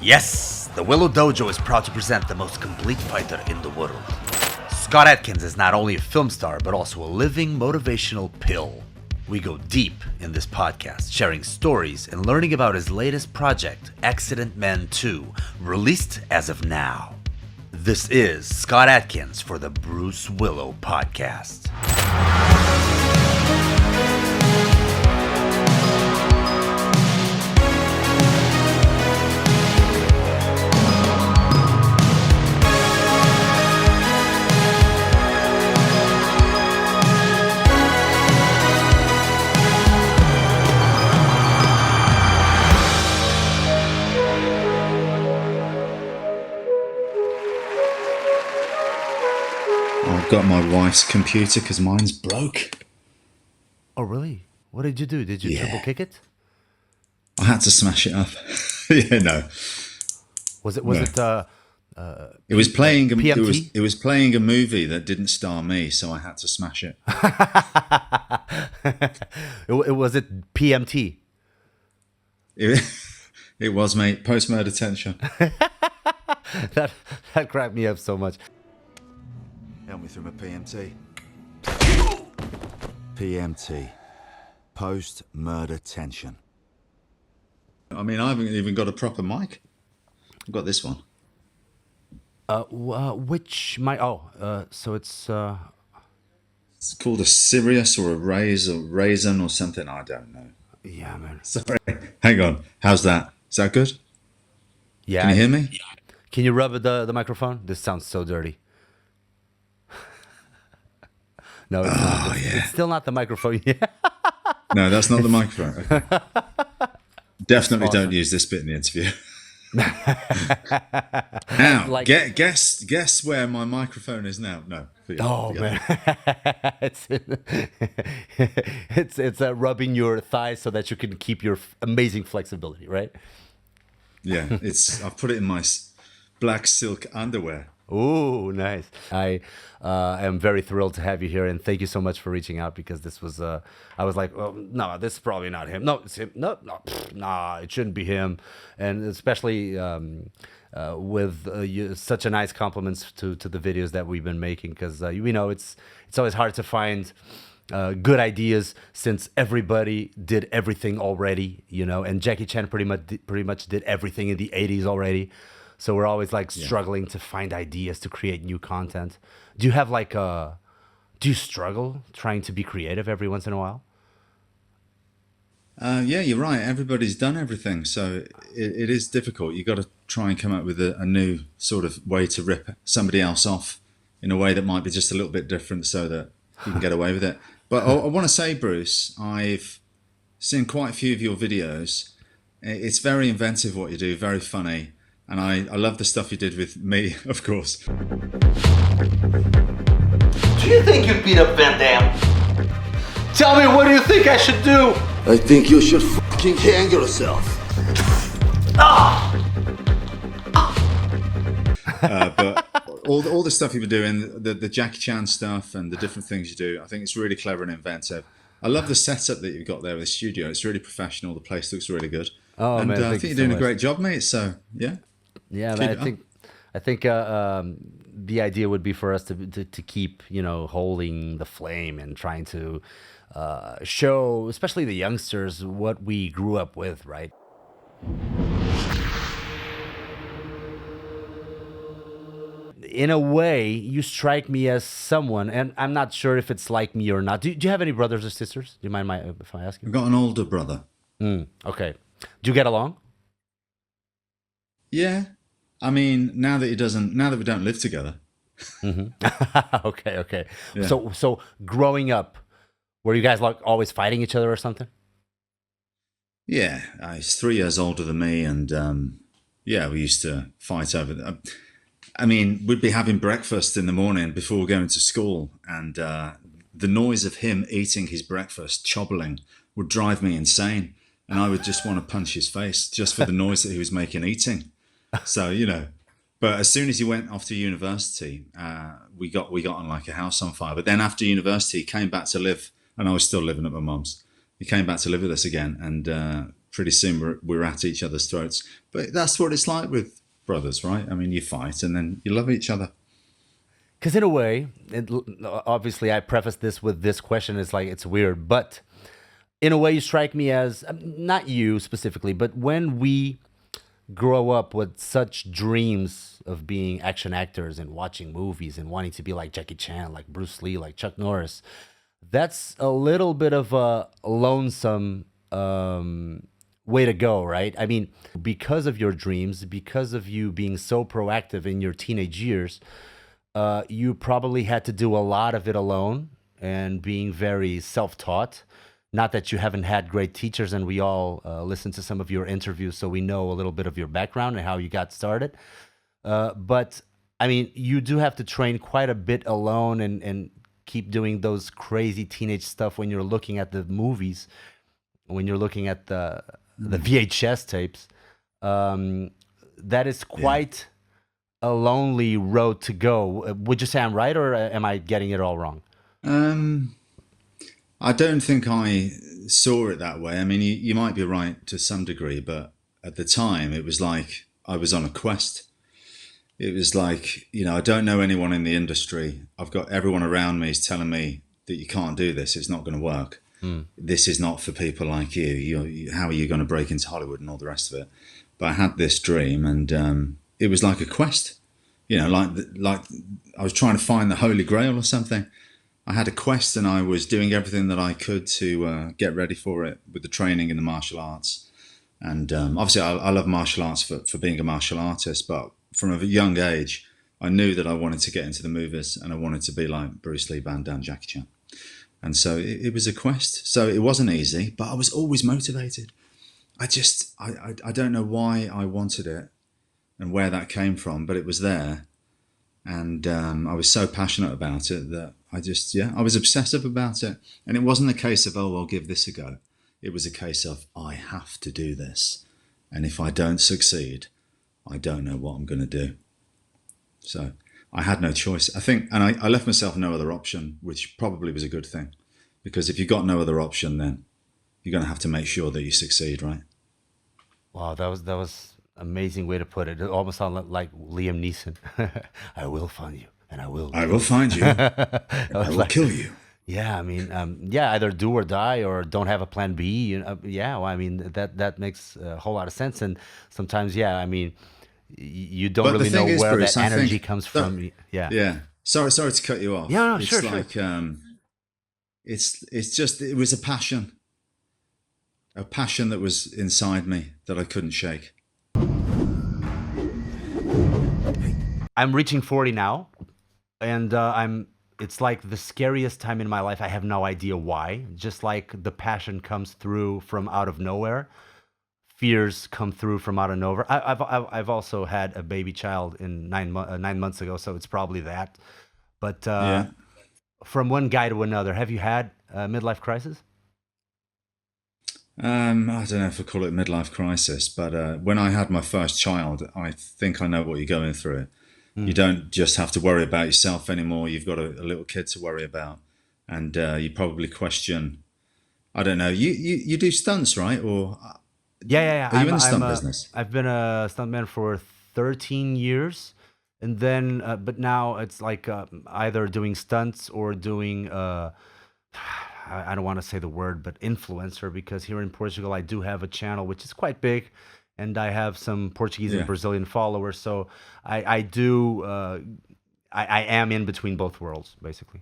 Yes, the Willow Dojo is proud to present the most complete fighter in the world. Scott Adkins is not only a film star, but also a living motivational pill. We go deep in this podcast, sharing stories and learning about his latest project, Accident Man 2, released as of now. This is Scott Adkins for the Bruce Willow Podcast. I've got my wife's computer because mine's broke. Oh, really? What did you do? Did you triple kick it? I had to smash it up. Yeah, no. Was it? It was playing. PMT? It was playing a movie that didn't star me, so I had to smash it. Was it PMT? It was, mate. Post-murder tension. that cracked me up so much. Help me through my PMT. PMT. Post-murder tension. I mean, I haven't even got a proper mic. I've got this one. Which mic? So it's. It's called a Sirius or a Raisin or something. I don't know. Yeah, man. Sorry. Hang on. How's that? Is that good? Yeah. Can you hear me? Can you rub the microphone? This sounds so dirty. No, it's not. It's still not the microphone. No, that's not the microphone. Okay. Definitely don't use this bit in the interview. Now, guess where my microphone is now. No. Man, it's rubbing your thighs so that you can keep your amazing flexibility, right? Yeah, I've put it in my black silk underwear. Oh, nice. I am very thrilled to have you here, and thank you so much for reaching out, because this was, I was like, oh, no, this is probably not him. No, it's him. No, nah, it shouldn't be him. And especially with such a nice compliments to the videos that we've been making, because, it's always hard to find good ideas since everybody did everything already, and Jackie Chan pretty much did everything in the 80s already. So we're always struggling to find ideas to create new content. Do you have do you struggle trying to be creative every once in a while? Yeah, you're right. Everybody's done everything. So it is difficult. You've got to try and come up with a new sort of way to rip somebody else off in a way that might be just a little bit different so that you can get away with it. But I want to say, Bruce, I've seen quite a few of your videos. It's very inventive what you do, very funny. And I love the stuff you did with me, of course. Do you think you'd beat up Van Damme? Tell me, what do you think I should do? I think you should fucking hang yourself. But all the stuff you've been doing, the Jackie Chan stuff and the different things you do, I think it's really clever and inventive. I love the setup that you've got there with the studio. It's really professional. The place looks really good. Oh, and man, I think you're doing a great job, mate. So, yeah. Yeah, man, I think the idea would be for us to keep, holding the flame and trying to show, especially the youngsters, what we grew up with, right? In a way, you strike me as someone, and I'm not sure if it's like me or not. Do you have any brothers or sisters? Do you mind if I ask you? I've got an older brother. Okay. Do you get along? Yeah. I mean, now that we don't live together. Mm-hmm. Okay. Yeah. So growing up, were you guys always fighting each other or something? Yeah, he's 3 years older than me, and we used to fight over. I mean, we'd be having breakfast in the morning before going to school, and the noise of him eating his breakfast, chobbling, would drive me insane, and I would just want to punch his face just for the noise that he was making eating. So, but as soon as he went off to university, we got on like a house on fire. But then after university, he came back to live, and I was still living at my mum's. He came back to live with us again, and pretty soon we're at each other's throats. But that's what it's like with brothers, right? I mean, you fight and then you love each other. Because in a way, obviously, I preface this with this question. It's like it's weird, but in a way, you strike me as not you specifically, but when we grow up with such dreams of being action actors and watching movies and wanting to be like Jackie Chan, like Bruce Lee, like Chuck Norris, that's a little bit of a lonesome way to go, right? I mean, because of your dreams, because of you being so proactive in your teenage years, you probably had to do a lot of it alone and being very self-taught. Not that you haven't had great teachers, and we all listened to some of your interviews, so we know a little bit of your background and how you got started. But I mean, you do have to train quite a bit alone and keep doing those crazy teenage stuff when you're looking at the movies, when you're looking at the VHS tapes. That is quite a lonely road to go. Would you say I'm right, or am I getting it all wrong? I don't think I saw it that way. I mean, you might be right to some degree, but at the time it was like I was on a quest. It was like, I don't know anyone in the industry. I've got everyone around me is telling me that you can't do this. It's not going to work. This is not for people like you. How are you going to break into Hollywood and all the rest of it? But I had this dream, and it was like a quest. Like I was trying to find the Holy Grail or something. I had a quest, and I was doing everything that I could to get ready for it with the training in the martial arts. And obviously, I love martial arts for being a martial artist. But from a young age, I knew that I wanted to get into the movies, and I wanted to be like Bruce Lee, Van Damme, Jackie Chan. And so it was a quest. So it wasn't easy, but I was always motivated. I don't know why I wanted it and where that came from, but it was there. And I was so passionate about it that I was obsessive about it. And it wasn't a case of, I'll give this a go. It was a case of, I have to do this. And if I don't succeed, I don't know what I'm going to do. So I had no choice, I think. And I left myself no other option, which probably was a good thing. Because if you've got no other option, then you're going to have to make sure that you succeed, right? Wow, that was amazing way to put it. It almost sounded like Liam Neeson. I will find you, and I will find you. I will kill you. Yeah, I mean, either do or die, or don't have a plan B. Well, I mean, that makes a whole lot of sense. And sometimes, I mean, you don't really know where that energy comes from. Yeah. Sorry to cut you off. Yeah, no, it's sure. It was a passion that was inside me that I couldn't shake. I'm reaching 40 now, and it's like the scariest time in my life. I have no idea why. Just like the passion comes through from out of nowhere, fears come through from out of nowhere. I've also had a baby child in 9 months ago, so it's probably that. But from one guy to another, have you had a midlife crisis? I don't know if I call it midlife crisis, but when I had my first child, I think I know what you're going through. You don't just have to worry about yourself anymore. You've got a little kid to worry about, and you probably question. I don't know. You do stunts, right? Or yeah. Are you in the stunt business? I've been a stuntman for 13 years, and then but now it's like either doing stunts or doing. I don't want to say the word, but influencer, because here in Portugal I do have a channel which is quite big, and I have some Portuguese and Brazilian followers. So I am in between both worlds, basically.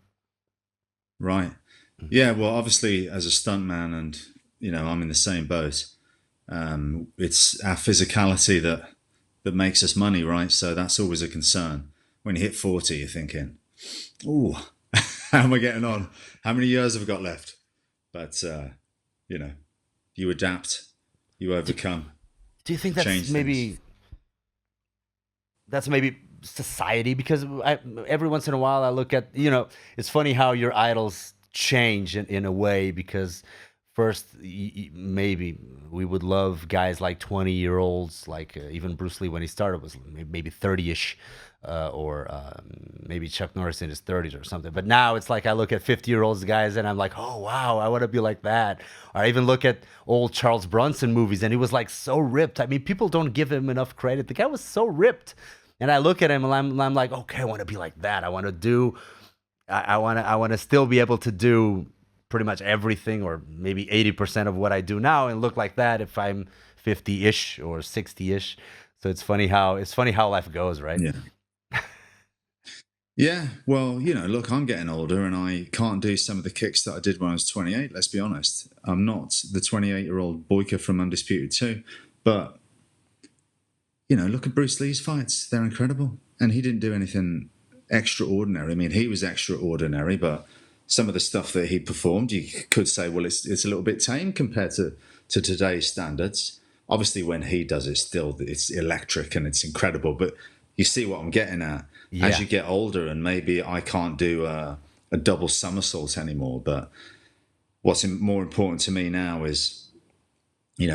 Right. Yeah. Well, obviously, as a stuntman, and I'm in the same boat. It's our physicality that makes us money, right? So that's always a concern. When you hit 40, you're thinking, "Ooh, how am I getting on? How many years have I got left?" But you adapt, you overcome. Do you think that's maybe society? Because every once in a while I look at, it's funny how your idols change in a way, because first maybe we would love guys like 20-year-olds, like even Bruce Lee when he started was maybe 30ish, or maybe Chuck Norris in his 30s or something. But now it's like I look at 50-year-olds guys and I'm like, oh wow, I want to be like that. Or I even look at old Charles Bronson movies and he was like so ripped. I mean, people don't give him enough credit. The guy was so ripped. And I look at him and I'm like, okay, I want to be like that. I want to do, I want to still be able to do pretty much everything, or maybe 80% of what I do now, and look like that if I'm 50-ish or 60-ish. So it's funny how life goes, right? Yeah. Yeah, well, look, I'm getting older and I can't do some of the kicks that I did when I was 28, let's be honest. I'm not the 28-year-old Boyka from Undisputed 2, but, look at Bruce Lee's fights. They're incredible. And he didn't do anything extraordinary. I mean, he was extraordinary, but some of the stuff that he performed, you could say, well, it's a little bit tame compared to today's standards. Obviously, when he does it, still, it's electric and it's incredible, but you see what I'm getting at. Yeah. As you get older, and maybe I can't do a double somersault anymore, but what's more important to me now is,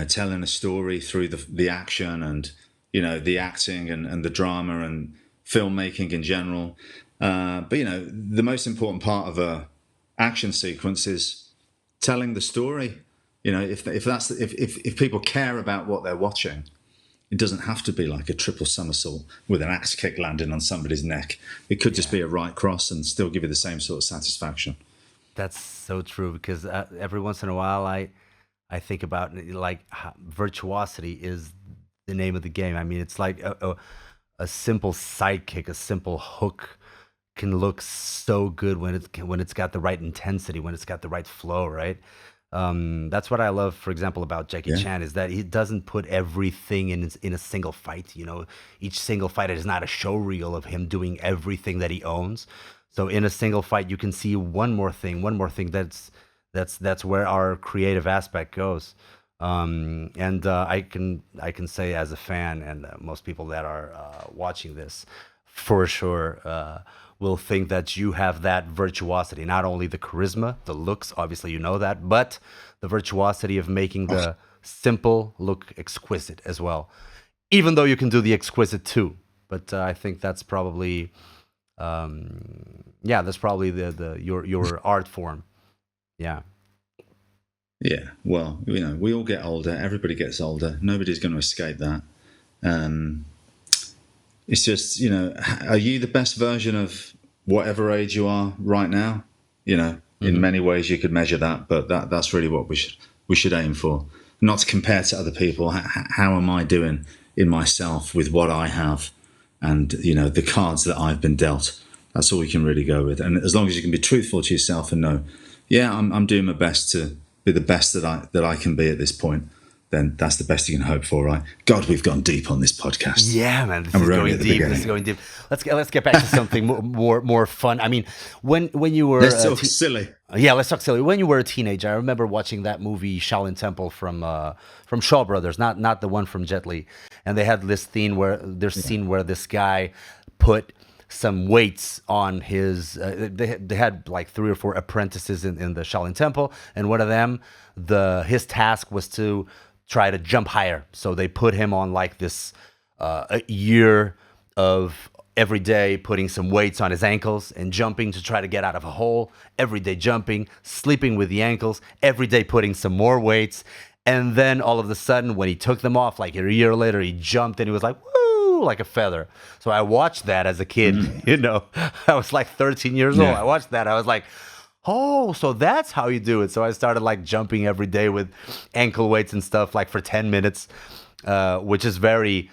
telling a story through the action and, the acting and the drama and filmmaking in general. But, the most important part of a action sequence is telling the story. If people care about what they're watching, it doesn't have to be like a triple somersault with an axe kick landing on somebody's neck. It could just be a right cross and still give you the same sort of satisfaction. That's so true, because every once in a while I think about, like, virtuosity is the name of the game. I mean, it's like a simple sidekick, a simple hook can look so good when it's got the right intensity, when it's got the right flow, right? That's what I love, for example, about Jackie Chan, is that he doesn't put everything in a single fight. Each single fight is not a show reel of him doing everything that he owns. So in a single fight, you can see one more thing. That's where our creative aspect goes. And I can say, as a fan, and most people that are watching this, for sure, will think that you have that virtuosity, not only the charisma, the looks, obviously you know that, but the virtuosity of making the simple look exquisite as well. Even though you can do the exquisite too, but I think that's probably, that's probably your art form. Yeah. Yeah. Well, we all get older. Everybody gets older. Nobody's going to escape that. It's just, are you the best version of whatever age you are right now? In many ways you could measure that, but that's really what we should aim for. Not to compare to other people. How am I doing in myself with what I have and, the cards that I've been dealt? That's all we can really go with. And as long as you can be truthful to yourself and know, I'm doing my best to be the best that I can be at this point, then that's the best you can hope for, right? God, we've gone deep on this podcast. Yeah, man, this is going deep. Let's get back to something more fun. I mean, when you were let's talk silly. Yeah, let's talk silly. When you were a teenager, I remember watching that movie Shaolin Temple from Shaw Brothers, not the one from Jet Li, and they had this scene where this guy put some weights on his. They had like 3 or 4 apprentices in the Shaolin Temple, and one of them, his task was to try to jump higher. So they put him on like this a year of every day putting some weights on his ankles and jumping to try to get out of a hole, every day jumping, sleeping with the ankles, every day putting some more weights. And then all of a sudden, when he took them off, like a year later, he jumped and he was like, woo, like a feather. So I watched that as a kid, I was like 13 years old. I watched that. I was like, oh, so that's how you do it. So I started like jumping every day with ankle weights and stuff, like for 10 minutes, which is very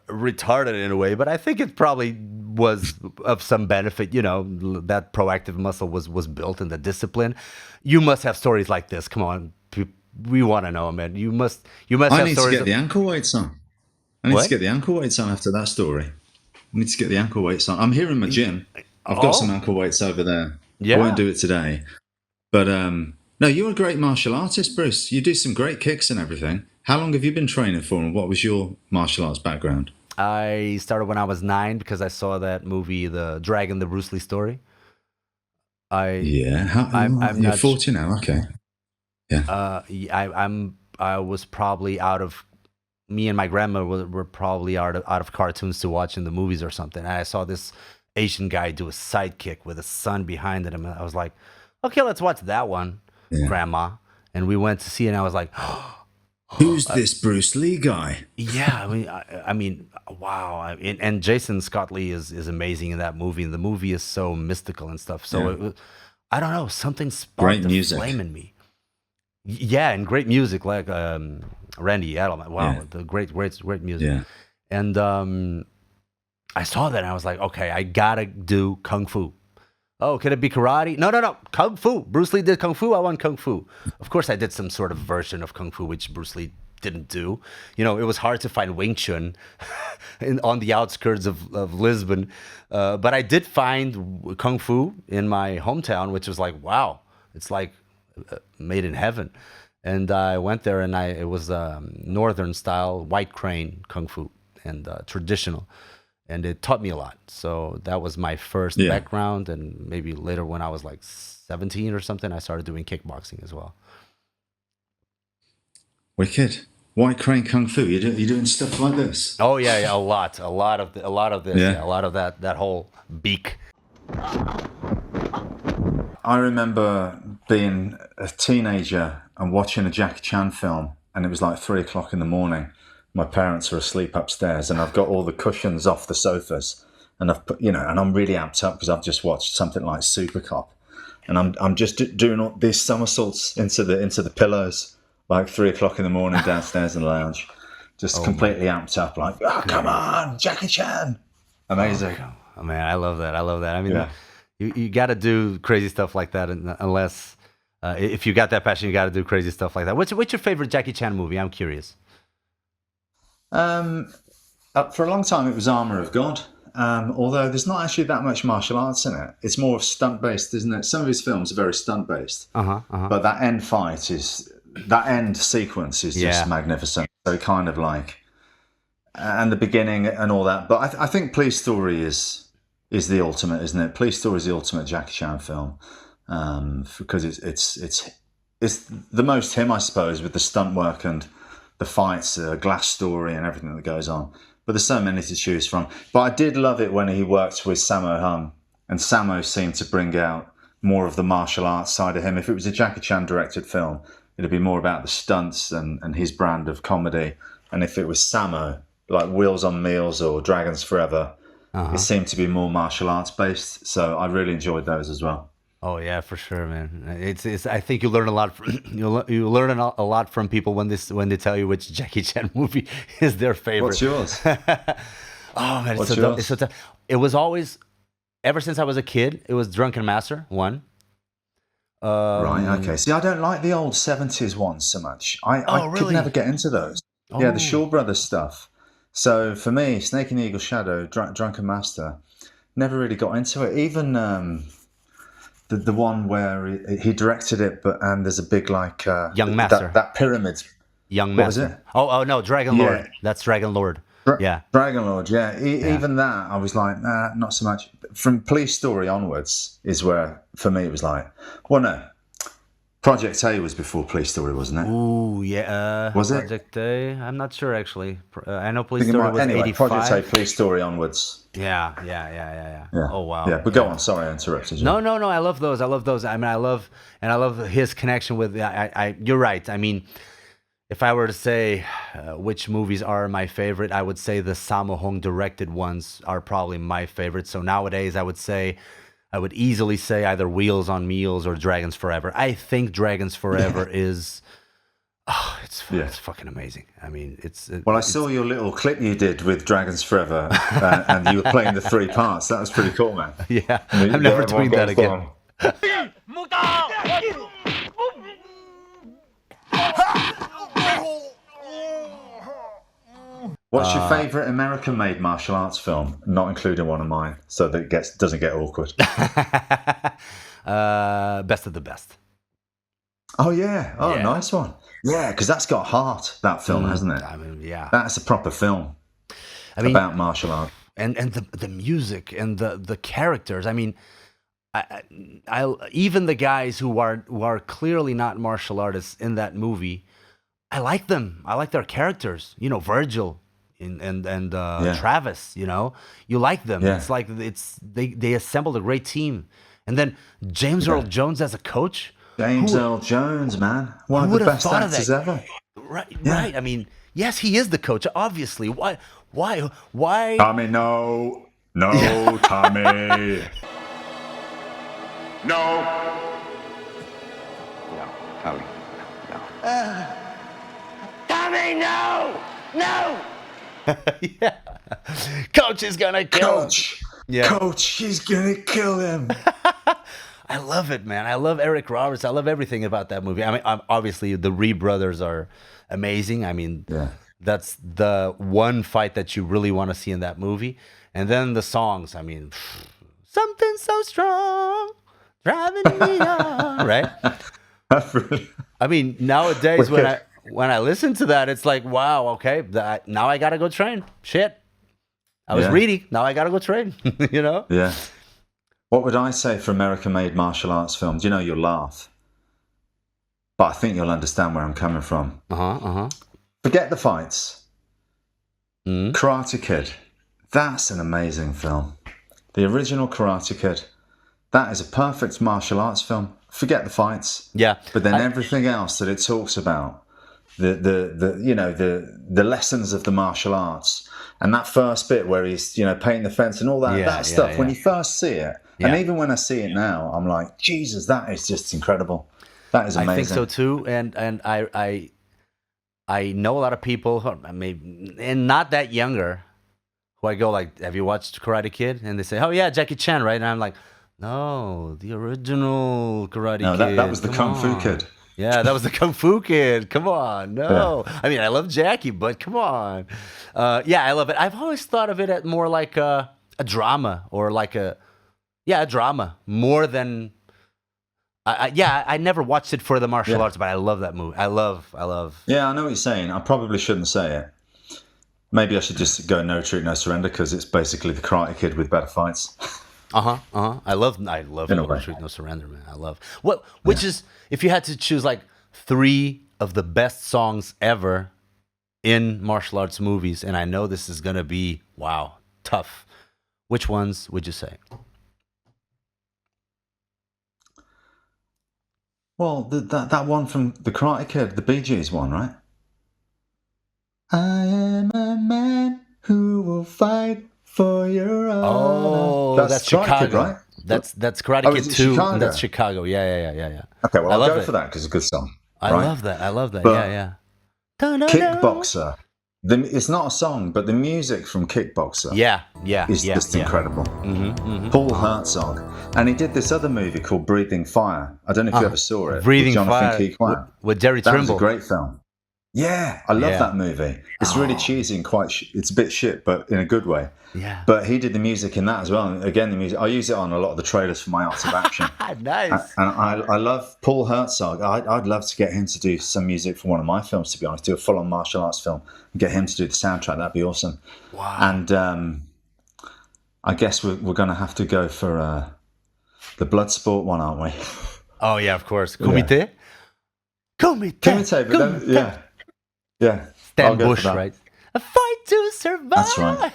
retarded in a way, but I think it probably was of some benefit. That proactive muscle was built in the discipline. You must have stories like this. Come on, we want to know, man. You must have stories. I need to get the ankle weights on. I need to get the ankle weights on after that story. I need to get the ankle weights on. I'm here in my gym. I've got some ankle weights over there. Yeah. I won't do it today. But no, you're a great martial artist, Bruce. You do some great kicks and everything. How long have you been training for, and what was your martial arts background? I started when I was 9 because I saw that movie, The Dragon, the Bruce Lee story. You're 40 now, okay. Yeah. I was probably out of me and my grandma were probably out of cartoons to watch in the movies or something. And I saw this Asian guy do a sidekick with a son behind him, and I was like, okay, let's watch that one, Yeah. Grandma. And we went to see it, and I was like, Who's this Bruce Lee guy? yeah, I mean, wow. And Jason Scott Lee is amazing in that movie, and the movie is so mystical and stuff. So Yeah. it was, I don't know, something sparked Great a music. flame in me. Yeah, and great music like Randy Edelman. Wow, Yeah. the great music. Yeah. And I saw that and I was like, okay, I gotta do kung fu. Oh, can it be karate? No, kung fu. Bruce Lee did kung fu. I want kung fu. Of course, I did some sort of version of kung fu, which Bruce Lee didn't do. You know, it was hard to find Wing Chun on the outskirts of Lisbon, but I did find kung fu in my hometown, which was like, wow, it's like made in heaven. And I went there, and it was northern style, white crane kung fu, and traditional, and it taught me a lot. So that was my first Yeah. background, and maybe later when I was like 17 or something, I started doing kickboxing as well. Wicked. White Crane Kung Fu. You're doing stuff like this. Oh yeah, a lot of this, Yeah. a lot of that whole beak. I remember being a teenager and watching a Jackie Chan film, and it was like 3 o'clock in the morning. My parents are asleep upstairs, and I've got all the cushions off the sofas, and I've put, and I'm really amped up because I've just watched something like Super Cop, and I'm just doing all these somersaults into the pillows, like 3 o'clock in the morning downstairs in the lounge, just completely amped up, like, oh, come on, Jackie Chan, amazing. Oh man, I love that. I mean, Yeah. you got to do crazy stuff like that, unless if you got that passion, you got to do crazy stuff like that. What's your favorite Jackie Chan movie? I'm curious. For a long time, it was Armour of God. Although there's not actually that much martial arts in it. It's more stunt based, isn't it? Some of his films are very stunt based. But that end sequence is just Yeah. magnificent. So kind of like, and the beginning and all that. But I think Police Story is the ultimate, isn't it? Police Story is the ultimate Jackie Chan film, because it's the most him, I suppose, with the stunt work and the fights, Glass Story, and everything that goes on. But there's so many to choose from. But I did love it when he worked with Sammo Hung, and Sammo seemed to bring out more of the martial arts side of him. If it was a Jackie Chan directed film, it'd be more about the stunts and his brand of comedy. And if it was Sammo, like Wheels on Meals or Dragons Forever, it seemed to be more martial arts based. So I really enjoyed those as well. Oh yeah, for sure, man. It's. I think you learn a lot. You learn a lot from people when they tell you which Jackie Chan movie is their favorite. What's yours? Oh man, What's it's yours? so tough. It was always, ever since I was a kid, it was Drunken Master one. Right, okay. See, I don't like the old 70s ones so much. I really? could never get into those. Yeah, Oh. the Shaw Brothers stuff. So for me, Snake and the Eagle Shadow, Drunken Master, never really got into it. Even the one where he directed it, and there's a big like Young Master. that pyramid. Young What was Master. it? Oh no, Dragon Yeah. Lord. That's Dragon Lord. Yeah. Dragon Lord, yeah. Even that, I was like, nah, not so much. From Police Story onwards is where, for me, it was like, well, no. Project A was before Police Story, wasn't it? Ooh yeah. Was it? Project A? I'm not sure actually. I know Police I think it Story might- was anyway, 85. Project A, Police Story onwards. Yeah. Yeah. Oh wow. Yeah, but go on. Sorry, I interrupted you. No. I love those. I mean, I love his connection with. You're right. I mean, if I were to say which movies are my favorite, I would say the Sammo Hung directed ones are probably my favorite. So nowadays, I would easily say either Wheels on Meals or Dragons Forever. I think Dragons Forever is. Oh, it's fucking amazing. I mean, Well, I saw your little clip you did with Dragons Forever, and you were playing the 3 parts. That was pretty cool, man. Yeah, And I'm never everyone doing that goes again. down. What's your favourite American-made martial arts film? Not including one of mine, so that it doesn't get awkward. Best of the Best. Oh yeah, Yeah. nice one. Yeah, because that's got heart. That film, hasn't it? I mean, yeah. That's a proper film I mean, about martial art. and the music and the characters. I mean, even the guys who are clearly not martial artists in that movie, I like them. I like their characters. You know, Virgil and Travis. You know, you like them. Yeah. It's like they assembled a great team. And then James Earl Jones as a coach. James Earl Jones, man, one of who the would have best thought of actors that? ever. Right, right. I mean, yes, he is the coach. Obviously, why? Tommy, no, Tommy. No. Tommy, no! No! Yeah, coach is gonna kill him. Yeah. Coach, he's gonna kill him. I love it, man. I love Eric Roberts. I love everything about that movie. I mean, obviously the Ree brothers are amazing. I mean, that's the one fight that you really want to see in that movie. And then the songs. I mean, something so strong, driving me on, right? I mean, nowadays when I listen to that, it's like, wow, okay, now I gotta go train. Shit, I was reading. Now I gotta go train. You know? Yeah. What would I say for American-made martial arts films? You know, you'll laugh, but I think you'll understand where I'm coming from. Forget the fights. Karate Kid. That's an amazing film. The original Karate Kid. That is a perfect martial arts film. Forget the fights. Yeah. But then everything else that it talks about, the lessons of the martial arts, and that first bit where he's painting the fence and all that stuff. When you first see it, and even when I see it now, I'm like, Jesus, that is just incredible. That is amazing. I think so too, and I know a lot of people, maybe and not that younger, who I go like, have you watched Karate Kid? And they say, oh yeah, Jackie Chan, right? And I'm like, no, the original Karate Kid. No, that was the Kung Fu Kid. Yeah, that was the Kung Fu Kid. Come on, no. Yeah. I mean, I love Jackie, but come on. Yeah, I love it. I've always thought of it as more like a drama or like a drama more than. I never watched it for the martial arts, but I love that movie. I love. Yeah, I know what you're saying. I probably shouldn't say it. Maybe I should just go No Retreat, No Surrender because it's basically the Karate Kid with better fights. I love No Retreat, No Surrender, man. I love which is, if you had to choose like 3 of the best songs ever in martial arts movies, and I know this is gonna be tough. Which ones would you say? Well, that one from the Karate Kid, the Bee Gees one, right? I am a man who will fight for your honor. Oh, that's Chicago, Kid, right? That's Karate Kid 2. And that's Chicago. Yeah. Okay, well, I'll go for that because it's a good song. I love that. But yeah. Kickboxer. It's not a song, but the music from Kickboxer is just incredible. Paul Herzog. And he did this other movie called Breathing Fire. I don't know if you ever saw it. Breathing Fire with Jerry Trimble. That was a great film. Yeah, I love that movie. It's really cheesy and it's a bit shit, but in a good way. Yeah. But he did the music in that as well. And again, the music, I use it on a lot of the trailers for my Arts of Action. Nice. And I love Paul Herzog. I'd love to get him to do some music for one of my films, to be honest, do a full-on martial arts film and get him to do the soundtrack. That'd be awesome. Wow. And I guess we're going to have to go for the Bloodsport one, aren't we? Oh, yeah, of course. Kumite? Kumite, but then, yeah. Stan Bush, right? A fight to survive. That's right.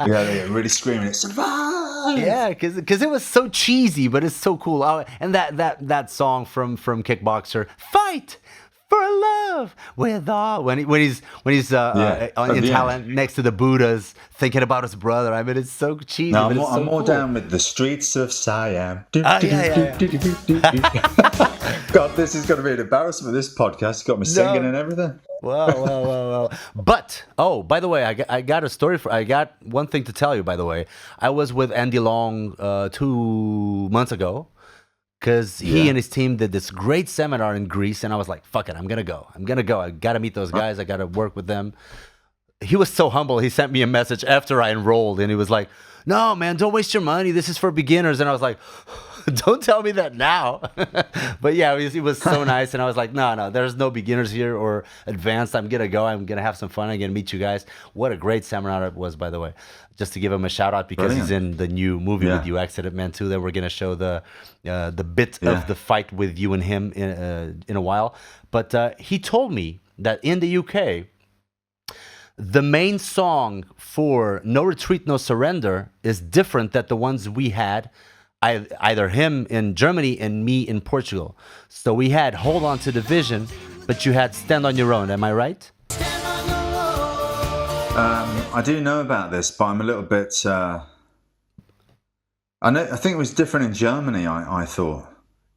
yeah, really screaming it, survive. Yeah, because it was so cheesy, but it's so cool. And that song from Kickboxer, fight for love with all. When he's in Thailand next to the Buddhas, thinking about his brother. I mean, it's so cheesy. No, but I'm more cool. down with the streets of Siam. Yeah. God, this is going to be an embarrassment. This podcast got me singing and everything. Wow. But, by the way, I got a story I got one thing to tell you, by the way. I was with Andy Long 2 months ago because he and his team did this great seminar in Greece, and I was like, fuck it, I'm going to go. I got to meet those guys. I got to work with them. He was so humble. He sent me a message after I enrolled, and he was like, no, man, don't waste your money. This is for beginners. And I was like, don't tell me that now. But yeah, it was so nice, and I was like, no, there's no beginners here or advanced. I'm gonna go. I'm gonna have some fun. I'm gonna meet you guys. What a great seminar it was, by the way. Just to give him a shout out because Brilliant. he's in the new movie with you, Accident Man 2. That we're gonna show the bit of the fight with you and him in a while. But he told me that in the UK, the main song for No Retreat, No Surrender is different than the ones we had, either him in Germany and me in Portugal. So we had Hold On to the Vision, but you had Stand On Your Own. Am I right? I do know about this, but I'm a little bit... I think it was different in Germany, I thought.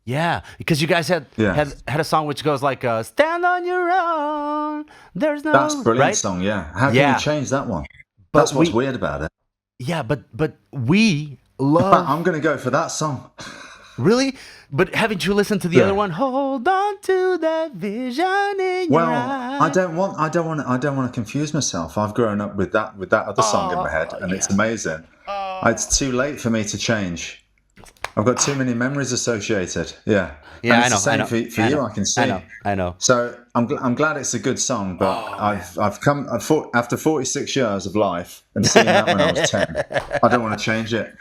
Yeah, because you guys had a song which goes like "Stand on your own." There's no. That's a brilliant right? song. Yeah, how can you change that one? But That's what's weird about it. Yeah, but we love. I'm going to go for that song. Really? But haven't you listened to the other one? Hold on to that vision in your eye. I don't want to confuse myself. I've grown up with that other song in my head, and it's amazing. It's too late for me to change. I've got too many memories associated. Yeah. Yeah, and I know. It's the same I know, for you. I can see. I know. So I'm glad it's a good song, but I've come after 46 years of life and seeing that when I was 10. I don't want to change it.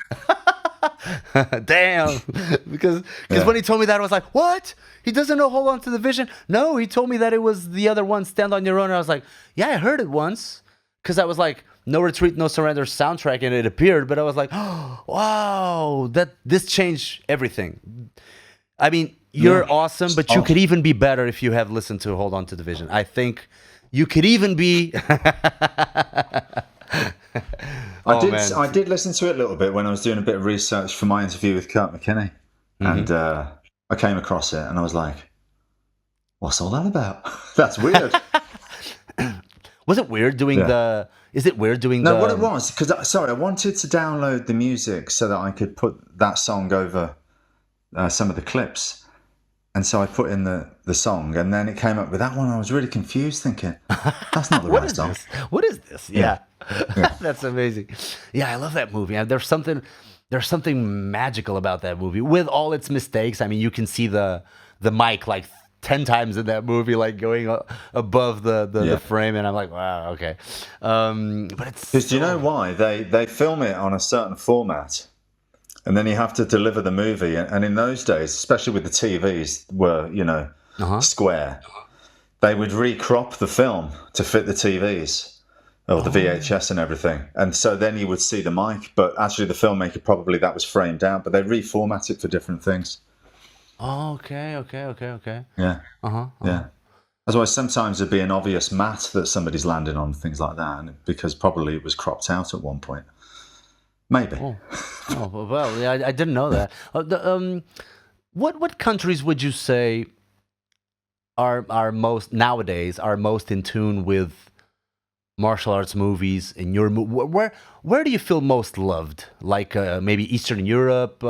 Damn. Because when he told me that, I was like, what? He doesn't know Hold On to the Vision? No, he told me that it was the other one, Stand On Your Own. And I was like, yeah, I heard it once. Because I was like, No Retreat, No Surrender soundtrack, and it appeared. But I was like, oh, wow, this changed everything. I mean, you're awesome, but you could even be better if you have listened to Hold On to the Vision. I think you could even be... I did listen to it a little bit when I was doing a bit of research for my interview with Kurt McKinney. And I came across it and I was like, what's all that about? That's weird. Was it weird doing the... Is it weird doing No, what it was, because, I wanted to download the music so that I could put that song over some of the clips. And so I put in the song, and then it came up with that one. I was really confused, thinking, that's not the right song. What is this? Yeah. That's amazing. Yeah, I love that movie. And there's something magical about that movie. With all its mistakes, I mean, you can see the mic like 10 times in that movie, like going above the frame, and I'm like, wow, okay. But it's... Because do you know why? They film it on a certain format, and then you have to deliver the movie. And in those days, especially with the TVs were, square, they would recrop the film to fit the TVs or the VHS and everything. And so then you would see the mic, but actually the filmmaker probably that was framed out, but they reformat it for different things. Oh, okay. Yeah. Yeah. That's why sometimes it'd be an obvious mat that somebody's landing on, things like that, and because probably it was cropped out at one point. Maybe. Oh well, yeah, I didn't know that. What countries would you say are most nowadays are most in tune with martial arts movies? In your where do you feel most loved? Like maybe Eastern Europe.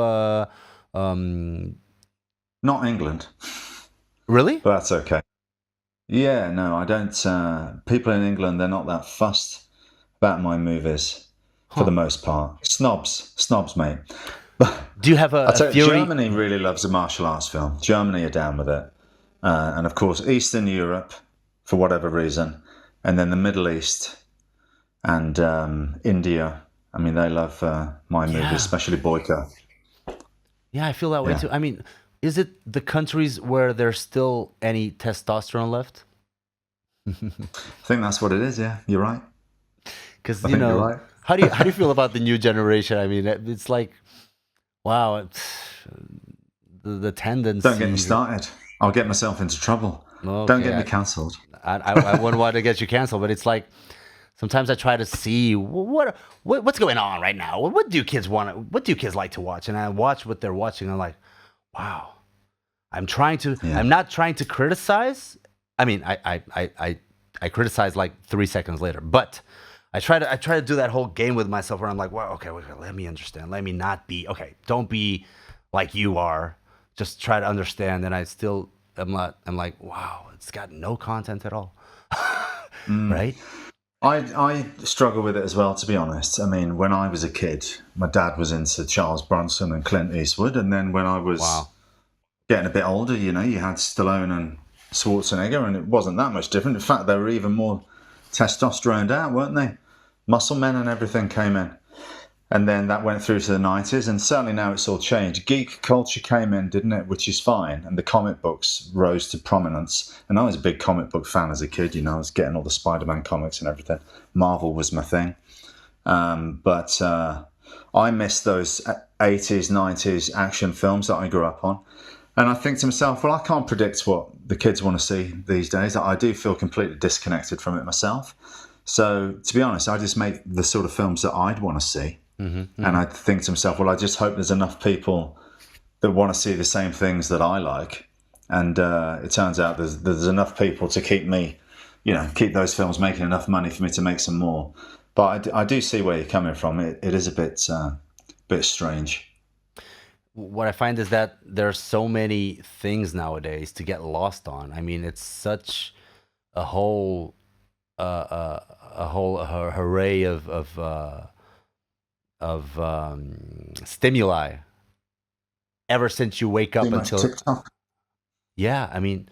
Not England. Really? But that's okay. Yeah, no, I don't. People in England, they're not that fussed about my movies for the most part. Snobs, mate. Do you have a theory? Germany really loves a martial arts film. Germany are down with it. And of course, Eastern Europe, for whatever reason. And then the Middle East and India. I mean, they love my movies, especially Boyka. Yeah, I feel that way too. I mean, is it the countries where there's still any testosterone left? I think that's what it is. Yeah, you're right. Because right. how do you feel about the new generation? I mean, it's like, wow, the tendency. Don't get me started. I'll get myself into trouble. Okay, don't get me cancelled. I wouldn't want to get you canceled, but it's like sometimes I try to see what's going on right now. What do kids want? What do kids like to watch? And I watch what they're watching. And I'm like, wow. I'm not trying to criticize. I mean, I criticize like 3 seconds later, but I try to do that whole game with myself where I'm like, well, okay, let me understand. Let me not be, okay, don't be like you are. Just try to understand. And I'm like, wow, it's got no content at all. Right? I struggle with it as well, to be honest. I mean, when I was a kid, my dad was into Charles Bronson and Clint Eastwood, and then when I was Wow. getting a bit older, you know, you had Stallone and Schwarzenegger, and it wasn't that much different. In fact, they were even more testosteroned out, weren't they? Muscle men and everything came in. And then that went through to the 90s, and certainly now it's all changed. Geek culture came in, didn't it? Which is fine. And the comic books rose to prominence. And I was a big comic book fan as a kid, you know, I was getting all the Spider-Man comics and everything. Marvel was my thing. But I miss those 80s, 90s action films that I grew up on. And I think to myself, well, I can't predict what the kids want to see these days. I do feel completely disconnected from it myself. So, to be honest, I just make the sort of films that I'd want to see. And I think to myself, well, I just hope there's enough people that want to see the same things that I like. And it turns out there's enough people to keep me, you know, keep those films making enough money for me to make some more. But I do see where you're coming from. It is a bit strange. What I find is that there's so many things nowadays to get lost on. I mean, it's such a whole array of stimuli ever since you wake up Too much until TikTok. yeah. I mean,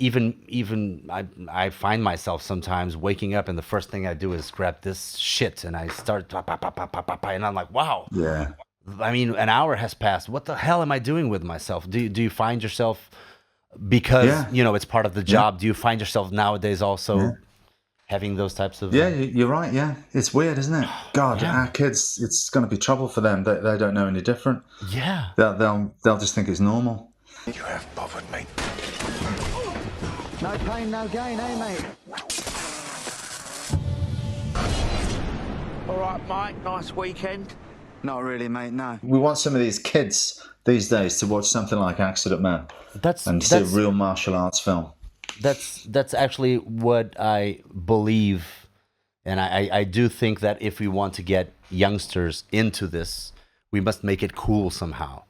even I find myself sometimes waking up and the first thing I do is grab this shit and I start pa, pa, pa, pa, pa, pa, pa, and I'm like, wow. Yeah. I mean, an hour has passed. What the hell am I doing with myself? Do you find yourself, because Yeah. you know it's part of the job? Do you find yourself nowadays also having those types of? Yeah, you're right. Yeah, it's weird, isn't it? God, Yeah. our kids, it's going to be trouble for them. They don't know any different. Yeah. They'll just think it's normal. You have bothered me. No pain, no gain, eh, mate? All right, mate. Nice weekend. Not really, mate, no. We want some of these kids these days to watch something like Accident Man That's and see a real martial arts film. that's actually what I believe, and I do think that if we want to get youngsters into this, we must make it cool somehow.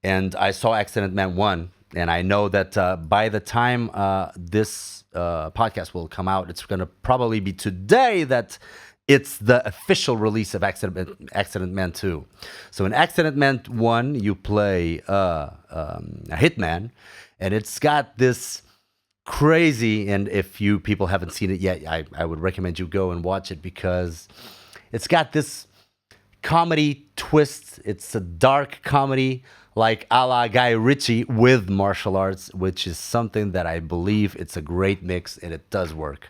And I saw Accident Man 1, and I know that by the time this podcast will come out, it's going to probably be today that it's the official release of Accident Man 2. So in Accident Man 1, you play a hitman, and it's got this crazy, and if you people haven't seen it yet, I would recommend you go and watch it, because it's got this comedy twist. It's a dark comedy like a la Guy Ritchie with martial arts, which is something that I believe it's a great mix, and it does work.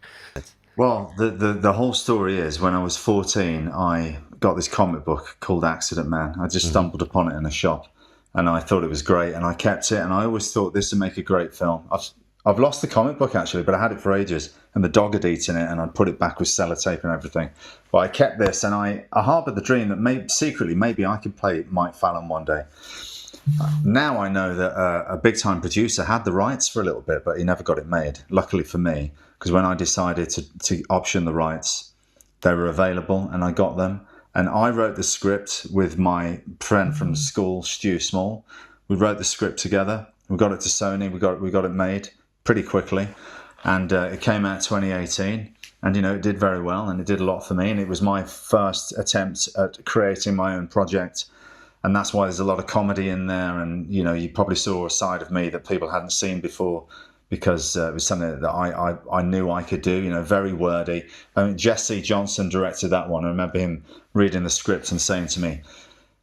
Well, the whole story is, when I was 14, I got this comic book called Accident Man. I just stumbled upon it in a shop, and I thought it was great, and I kept it, and I always thought this would make a great film. I've lost the comic book, actually, but I had it for ages, and the dog had eaten it, and I'd put it back with sellotape and everything. But I kept this, and I harboured the dream that secretly maybe I could play Mike Fallon one day. Now I know that a big-time producer had the rights for a little bit, but he never got it made, luckily for me, because when I decided to option the rights, they were available, and I got them. And I wrote the script with my friend from school, Stu Small. We wrote the script together. We got it to Sony. We got it made pretty quickly, and it came out 2018. And you know, it did very well, and it did a lot for me. And it was my first attempt at creating my own project. And that's why there's a lot of comedy in there. And, you know, you probably saw a side of me that people hadn't seen before, because it was something that I knew I could do, you know, very wordy. I mean, Jesse Johnson directed that one. I remember him reading the script and saying to me,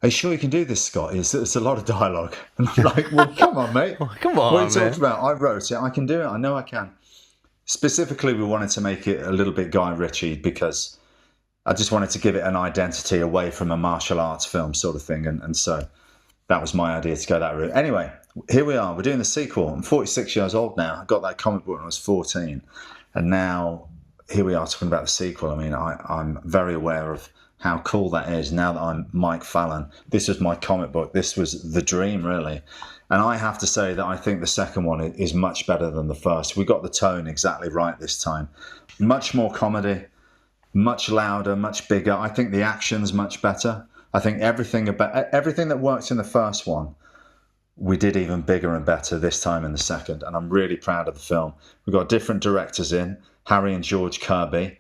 "Are you sure you can do this, Scott? It's a lot of dialogue." And I'm like, well, come on, mate. Come on, what are you man. talking about? I wrote it. I can do it. I know I can. Specifically, we wanted to make it a little bit Guy Ritchie, because I just wanted to give it an identity away from a martial arts film sort of thing. And so that was my idea, to go that route. Anyway, here we are. We're doing the sequel. I'm 46 years old now. I got that comic book when I was 14. And now here we are talking about the sequel. I mean, I'm very aware of how cool that is now that I'm Mike Fallon. This was my comic book. This was the dream, really. And I have to say that I think the second one is much better than the first. We got the tone exactly right this time. Much more comedy, much louder, much bigger. I think the action's much better. I think everything that worked in the first one we did even bigger and better this time in the second, and I'm really proud of the film. We've got different directors in, Harry and George Kirby.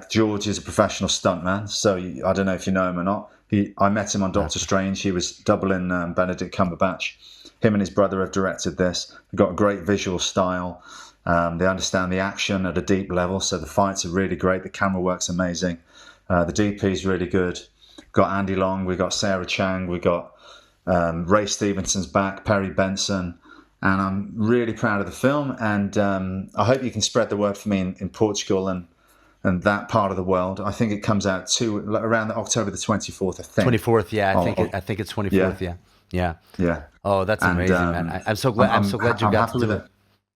George is a professional stuntman, so I don't know if you know him or not. I met him on Doctor Strange. He was doubling Benedict Cumberbatch. Him and his brother have directed this. They've got a great visual style. They understand the action at a deep level, so the fights are really great. The camera work's amazing. The DP is really good. Got Andy Long, we got Sarah Chang, we got Ray Stevenson's back, Perry Benson, and I'm really proud of the film. And I hope you can spread the word for me in Portugal and that part of the world. I think it comes out around October the 24th. I think 24th, yeah. I think it's 24th, yeah. Oh, that's amazing, man. I'm so glad. I'm so glad you got to do it.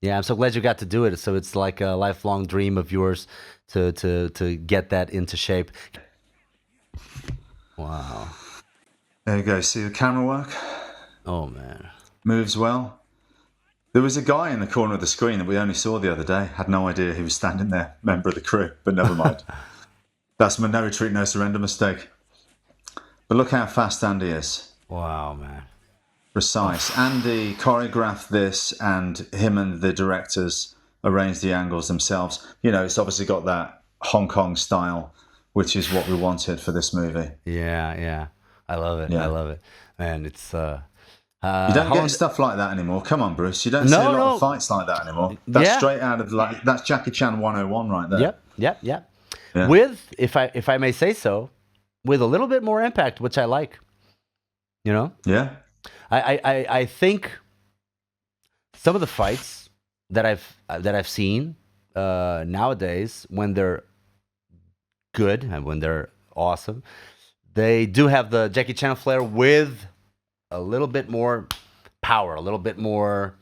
Yeah, I'm so glad you got to do it. So it's like a lifelong dream of yours to get that into shape. Wow. There you go. See the camera work? Oh, man. Moves well. There was a guy in the corner of the screen that we only saw the other day. Had no idea he was standing there, member of the crew, but never mind. That's my no retreat, no surrender mistake. But look how fast Andy is. Wow, man. Precise. Andy choreographed this, and him and the directors arranged the angles themselves. You know, it's obviously got that Hong Kong style, which is what we wanted for this movie. Yeah. I love it. Yeah. I love it. Man, it's... you don't get stuff like that anymore. Come on, Bruce. You don't see a lot of fights like that anymore. That's straight out of that's Jackie Chan 101 right there. Yep. Yeah. With, if I may say so, with a little bit more impact, which I like. You know? Yeah. I think some of the fights that I've seen nowadays, when they're good and when they're awesome, they do have the Jackie Chan flair with a little bit more power, a little bit more,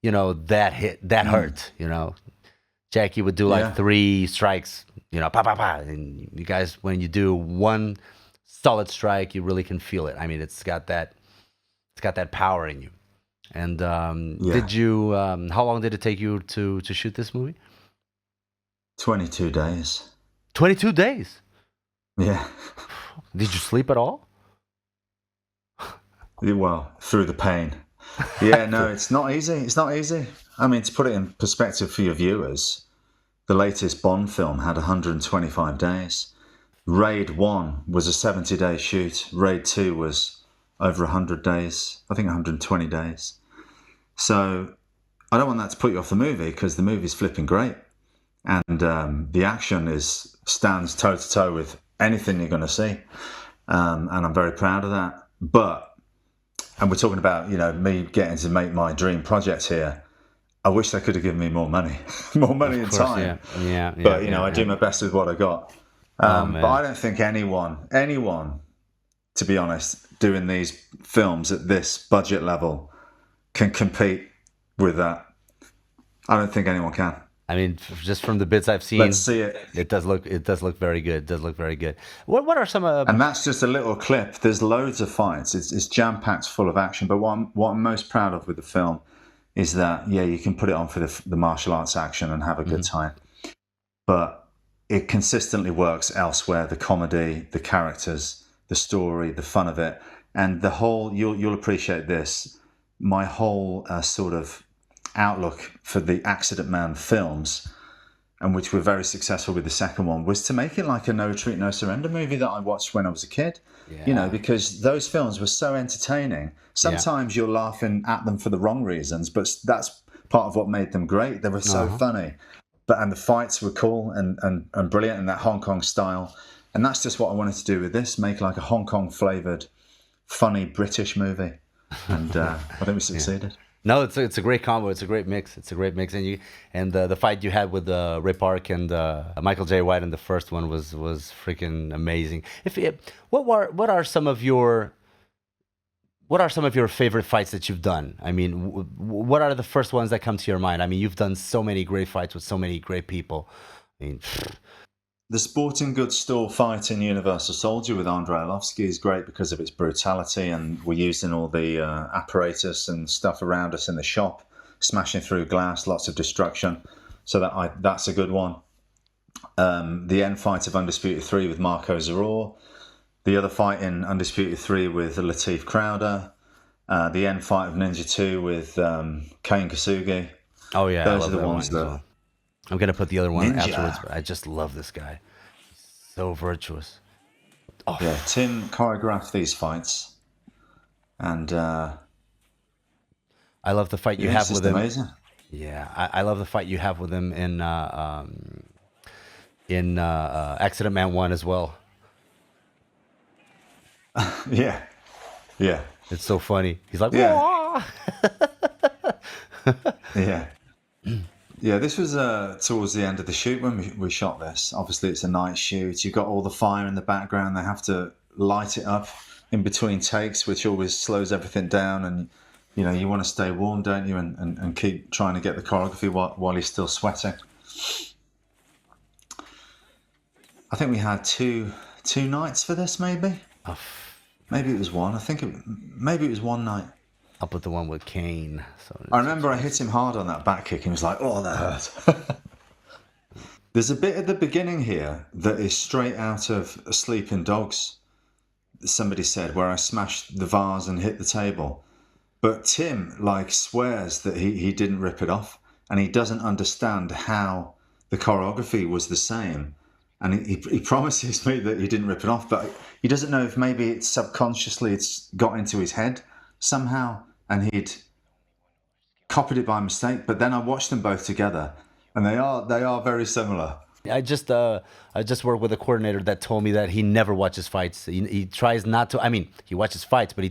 you know, that hurt, you know. Jackie would do like 3 strikes, you know, pa pa pa, and you guys, when you do one solid strike, you really can feel it. I mean, it's got that power in you. And did you? How long did it take you to shoot this movie? 22 days. 22 days. Yeah. Did you sleep at all? Well, through the pain. Yeah, no, it's not easy. It's not easy. I mean, to put it in perspective for your viewers, the latest Bond film had 125 days. Raid 1 was a 70-day shoot. Raid 2 was over 100 days. I think 120 days. So I don't want that to put you off the movie, because the movie's flipping great. And the action stands toe-to-toe with anything you're going to see. And I'm very proud of that. And we're talking about, you know, me getting to make my dream project here. I wish they could have given me more money, and time. Yeah. But, you know, I do my best with what I got. But I don't think anyone, to be honest, doing these films at this budget level can compete with that. I don't think anyone can. I mean, just from the bits I've seen, let's see it. It does look very good. It does look very good. What are some of? And that's just a little clip. There's loads of fights. It's jam packed full of action. But what I'm most proud of with the film is that you can put it on for the martial arts action and have a good time, but it consistently works elsewhere. The comedy, the characters, the story, the fun of it, and the whole. You'll appreciate this. My whole sort of outlook for the Accident Man films, and which were very successful with the second one, was to make it like a No Retreat, No Surrender movie that I watched when I was a kid. You know, because those films were so entertaining. Sometimes you're laughing at them for the wrong reasons, but that's part of what made them great. They were so funny. And the fights were cool and brilliant in that Hong Kong style. And that's just what I wanted to do with this, make like a Hong Kong flavoured, funny British movie. And I think we succeeded. No, it's a great combo. It's a great mix. And the fight you had with Ray Park and Michael J. White in the first one was freaking amazing. What are some of your favorite fights that you've done? I mean, what are the first ones that come to your mind? I mean, you've done so many great fights with so many great people. I mean, the sporting goods store fight in Universal Soldier with Andrei Arlovsky is great because of its brutality, and we're using all the apparatus and stuff around us in the shop, smashing through glass, lots of destruction. So that's a good one. The end fight of Undisputed 3 with Marco Zaror. The other fight in Undisputed 3 with Lateef Crowder. the end fight of Ninja 2 with Kane Kasugi. Oh yeah, Those I love are the that ones one as that. well. I'm gonna put the other one Ninja. afterwards, but I just love this guy. So virtuous. Oh Yeah, Tim choreographed these fights, and I love the fight you it's have just with him. amazing. Yeah, I love the fight you have with him in Accident Man 1 as well. Yeah, yeah, It's so funny. He's like, Yeah. "Wah!" yeah. Yeah, this was towards the end of the shoot when we shot this. Obviously, it's a night shoot. You've got all the fire in the background. They have to light it up in between takes, which always slows everything down. And, you know, you want to stay warm, don't you? And keep trying to get the choreography while he's still sweating. I think we had two nights for this, maybe. Maybe it was one. Maybe it was one night. I'll put the one with Kane. So I remember I hit him hard on that back kick and he was like, oh, that hurt. There's a bit at the beginning here that is straight out of Sleeping Dogs, somebody said, where I smashed the vase and hit the table. But Tim, like, swears that he didn't rip it off and he doesn't understand how the choreography was the same. And he promises me that he didn't rip it off, but he doesn't know if maybe it's subconsciously it's got into his head somehow and he'd copied it by mistake. But then I watched them both together and they are very similar. I just worked with a coordinator that told me that he never watches fights. He tries not to. I mean, he watches fights, but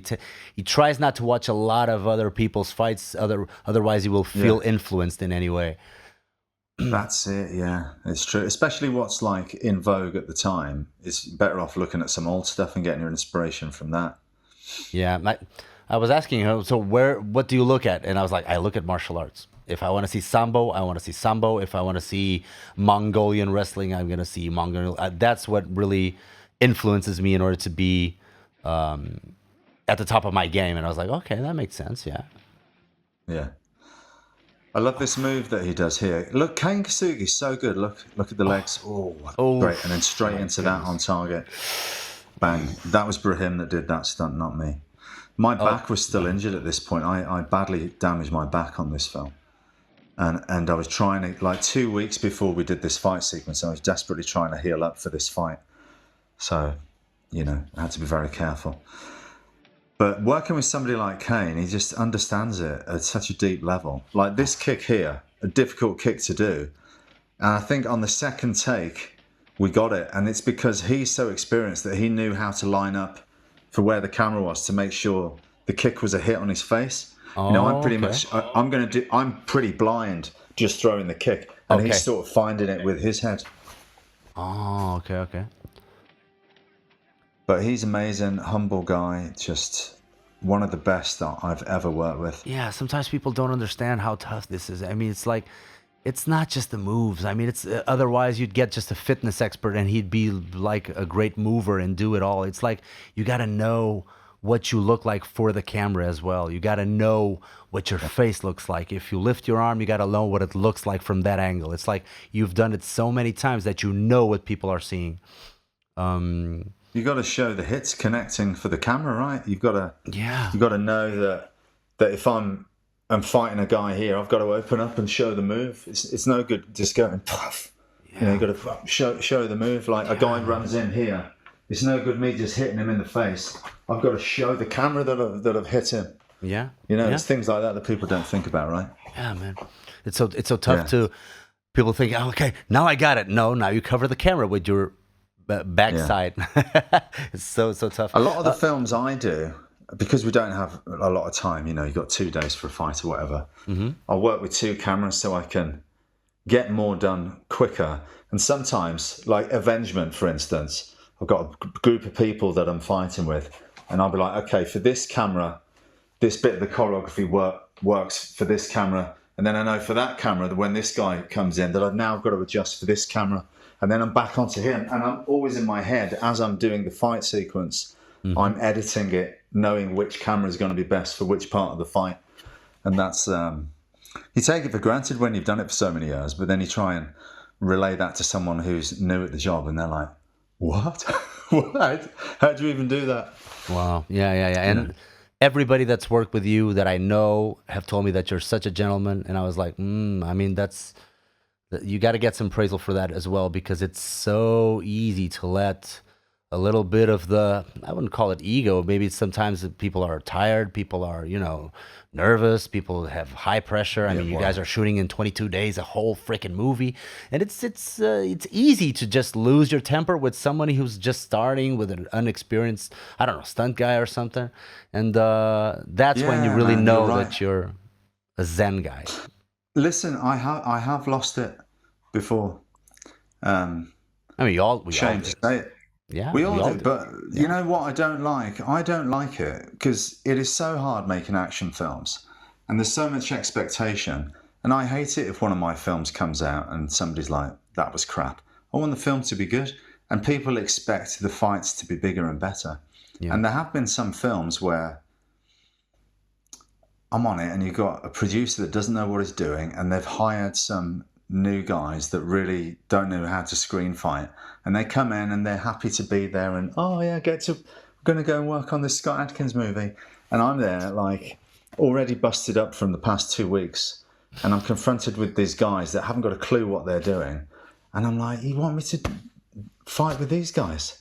he tries not to watch a lot of other people's fights. Otherwise, he will feel influenced in any way. That's it. Yeah, it's true. Especially what's like in vogue at the time. It's better off looking at some old stuff and getting your inspiration from that. Yeah, I was asking him, so what do you look at? And I was like, I look at martial arts. If I want to see Sambo, I want to see Sambo. If I want to see Mongolian wrestling, I'm going to see Mongolian. That's what really influences me in order to be at the top of my game. And I was like, okay, that makes sense. Yeah. Yeah. I love this move that he does here. Look, Kane Kasugi's so good. Look at the legs. Oh, great. And then straight into that on target. Bang. That was Brahim that did that stunt, not me. My back was still injured at this point. I badly damaged my back on this film. And I was trying to, like 2 weeks before we did this fight sequence, I was desperately trying to heal up for this fight. So, you know, I had to be very careful. But working with somebody like Kane, he just understands it at such a deep level. Like this kick here, a difficult kick to do. And I think on the second take, we got it. And it's because he's so experienced that he knew how to line up for where the camera was to make sure the kick was a hit on his face. You know, I'm pretty much, I'm pretty blind just throwing the kick. And he's sort of finding it with his head. Oh, okay. But he's amazing, humble guy, just one of the best that I've ever worked with. Yeah, sometimes people don't understand how tough this is. I mean, it's like, it's not just the moves. I mean, it's otherwise you'd get just a fitness expert and he'd be like a great mover and do it all. It's like you got to know what you look like for the camera as well. You got to know what your face looks like. If you lift your arm, you got to know what it looks like from that angle. It's like you've done it so many times that you know what people are seeing. You got to show the hits connecting for the camera, right? You've got to know that if I'm fighting a guy here, I've got to open up and show the move. It's no good just going puff. Yeah. You know, you've got to show the move. Like a guy runs in here, it's no good me just hitting him in the face. I've got to show the camera that I've hit him. Yeah. You know, it's things like that people don't think about, right? Yeah, man. It's so tough to people think, oh, okay, now I got it. No, now you cover the camera with your backside. It's so tough. A lot of the films I do, because we don't have a lot of time, you know, you've got 2 days for a fight or whatever. Mm-hmm. I'll work with 2 cameras so I can get more done quicker. And sometimes, like Avengement, for instance, I've got a group of people that I'm fighting with, and I'll be like, okay, for this camera, this bit of the choreography works for this camera. And then I know for that camera that when this guy comes in, that I've now got to adjust for this camera. And then I'm back onto him. And I'm always in my head, as I'm doing the fight sequence, I'm editing it, knowing which camera is going to be best for which part of the fight. And that's, you take it for granted when you've done it for so many years, but then you try and relay that to someone who's new at the job and they're like, what? What? How'd you even do that? Wow. Yeah. And everybody that's worked with you that I know have told me that you're such a gentleman, and I was like, I mean, you got to get some praise for that as well, because it's so easy to let a little bit of I wouldn't call it ego. Maybe sometimes people are tired, people are, nervous, people have high pressure. I mean, you guys are shooting in 22 days, a whole freaking movie. And it's easy to just lose your temper with somebody who's just starting with an unexperienced, I don't know, stunt guy or something. And that's when you really know that you're a Zen guy. Listen, I have lost it before. I mean, we all shame to say it. Yeah, we all do. But you know what I don't like? I don't like it because it is so hard making action films, and there's so much expectation. And I hate it if one of my films comes out and somebody's like, "That was crap." I want the film to be good, and people expect the fights to be bigger and better. Yeah. And there have been some films where I'm on it, and you've got a producer that doesn't know what he's doing, and they've hired some new guys that really don't know how to screen fight, and they come in and they're happy to be there, and I'm gonna go and work on this Scott Adkins movie, and I'm there like already busted up from the past 2 weeks, and I'm confronted with these guys that haven't got a clue what they're doing, and I'm like, you want me to fight with these guys?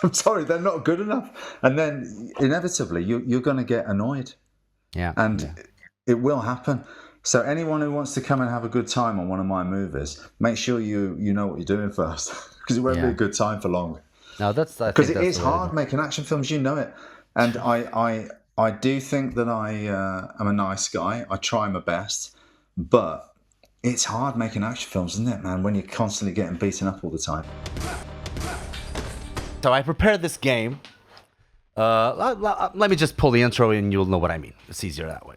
I'm sorry, they're not good enough. And then inevitably you're going to get annoyed, it will happen. So anyone who wants to come and have a good time on one of my movies, make sure you know what you're doing first, because it won't be a good time for long. No, because it is hard making action films. You know it, and I do think that I am a nice guy. I try my best, but it's hard making action films, isn't it, man? When you're constantly getting beaten up all the time. So I prepared this game. Let me just pull the intro, and you'll know what I mean. It's easier that way.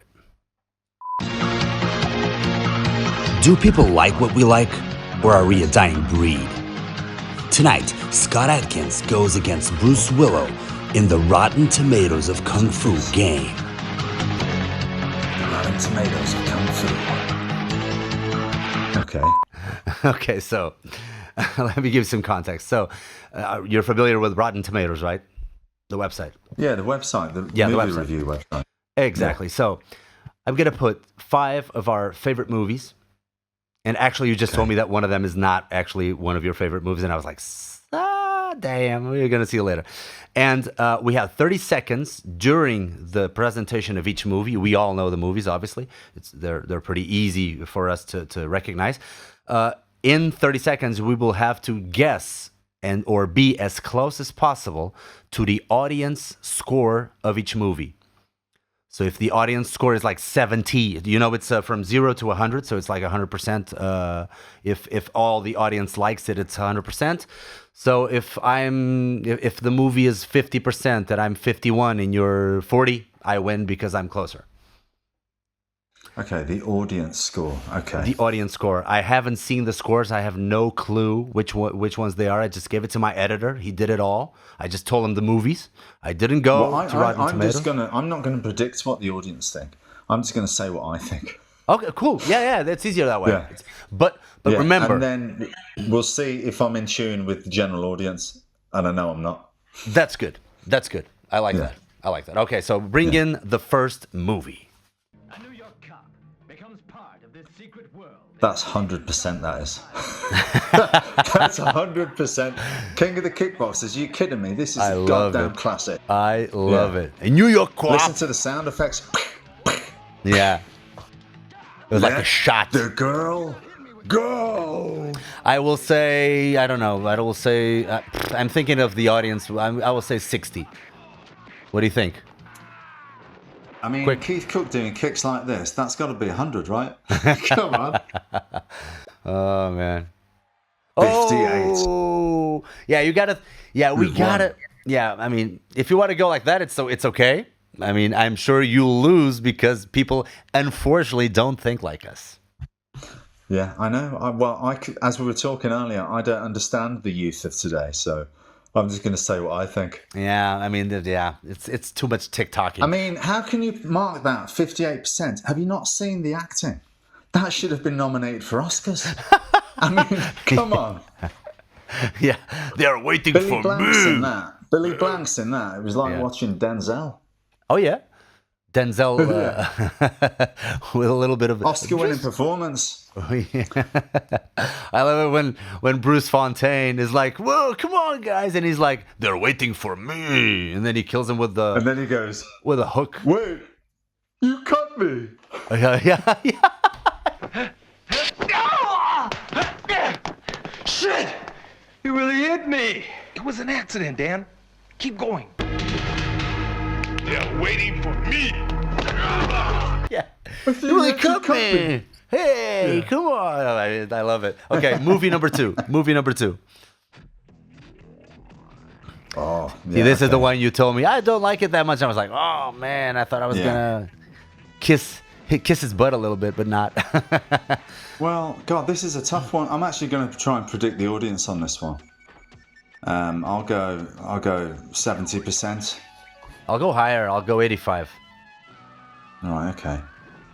Do people like what we like, or are we a dying breed? Tonight, Scott Adkins goes against Bruce Willow in the Rotten Tomatoes of Kung Fu game. Rotten Tomatoes of Kung Fu. Okay. Okay, so let me give you some context. So you're familiar with Rotten Tomatoes, right? The website. Yeah, the website. The movie review website. Exactly. Yeah. So I'm going to put 5 of our favorite movies. And actually, you just told me that one of them is not actually one of your favorite movies. And I was like, damn, we're going to see you later. And we have 30 seconds during the presentation of each movie. We all know the movies, obviously. They're pretty easy for us to recognize. In 30 seconds, we will have to guess or be as close as possible to the audience score of each movie. So if the audience score is like 70, it's from 0 to 100, so it's like 100%. If all the audience likes it, it's 100%. So if the movie is 50% and I'm 51 and you're 40, I win because I'm closer. Okay, the audience score. Okay. The audience score. I haven't seen the scores. I have no clue which ones they are. I just gave it to my editor. He did it all. I just told him the movies. I didn't go to Rotten Tomatoes. I'm not going to predict what the audience think. I'm just going to say what I think. Okay, cool. Yeah, that's easier that way. Yeah. But remember. And then we'll see if I'm in tune with the general audience, and I know I'm not. That's good. I like that. Okay, so bring in the first movie. That's 100%, that is. That's 100%. King of the Kickboxers, you kidding me? This is a goddamn classic. I love it. In New York, listen to the sound effects. Yeah. It was like a shot. The girl go. I will say, I don't know. I will say, I'm thinking of the audience. I will say 60. What do you think? I mean, Keith Cook doing kicks like this, that's got to be 100, right? Come on. Oh, man. 58. Oh, yeah, you got to, we got to, I mean, if you want to go like that, it's okay. I mean, I'm sure you'll lose because people, unfortunately, don't think like us. Yeah, I know. As we were talking earlier, I don't understand the youth of today, so I'm just going to say what I think. Yeah, I mean, it's too much TikToking. I mean, how can you mark that 58%? Have you not seen the acting? That should have been nominated for Oscars. I mean, come on. Yeah, they're waiting for me. Billy Blank's in that. It was like watching Denzel. Oh, yeah? Denzel with a little bit of Oscar-winning performance. I love it when Bruce Fontaine is like, "Whoa, come on, guys!" and he's like, "They're waiting for me," and then he kills him with And then he goes, with a hook. "Wait, you cut me." Yeah. Shit! You really hit me. It was an accident, Dan. Keep going. They're waiting for me. Yeah. You really cut me. Hey, come on. I love it. Okay, movie number two. Oh, See, this is the one you told me. I don't like it that much. I was like, oh, man, I thought I was going to kiss his butt a little bit, but not. Well, God, this is a tough one. I'm actually going to try and predict the audience on this one. I'll go 70%. I'll go higher. I'll go 85. All right, okay.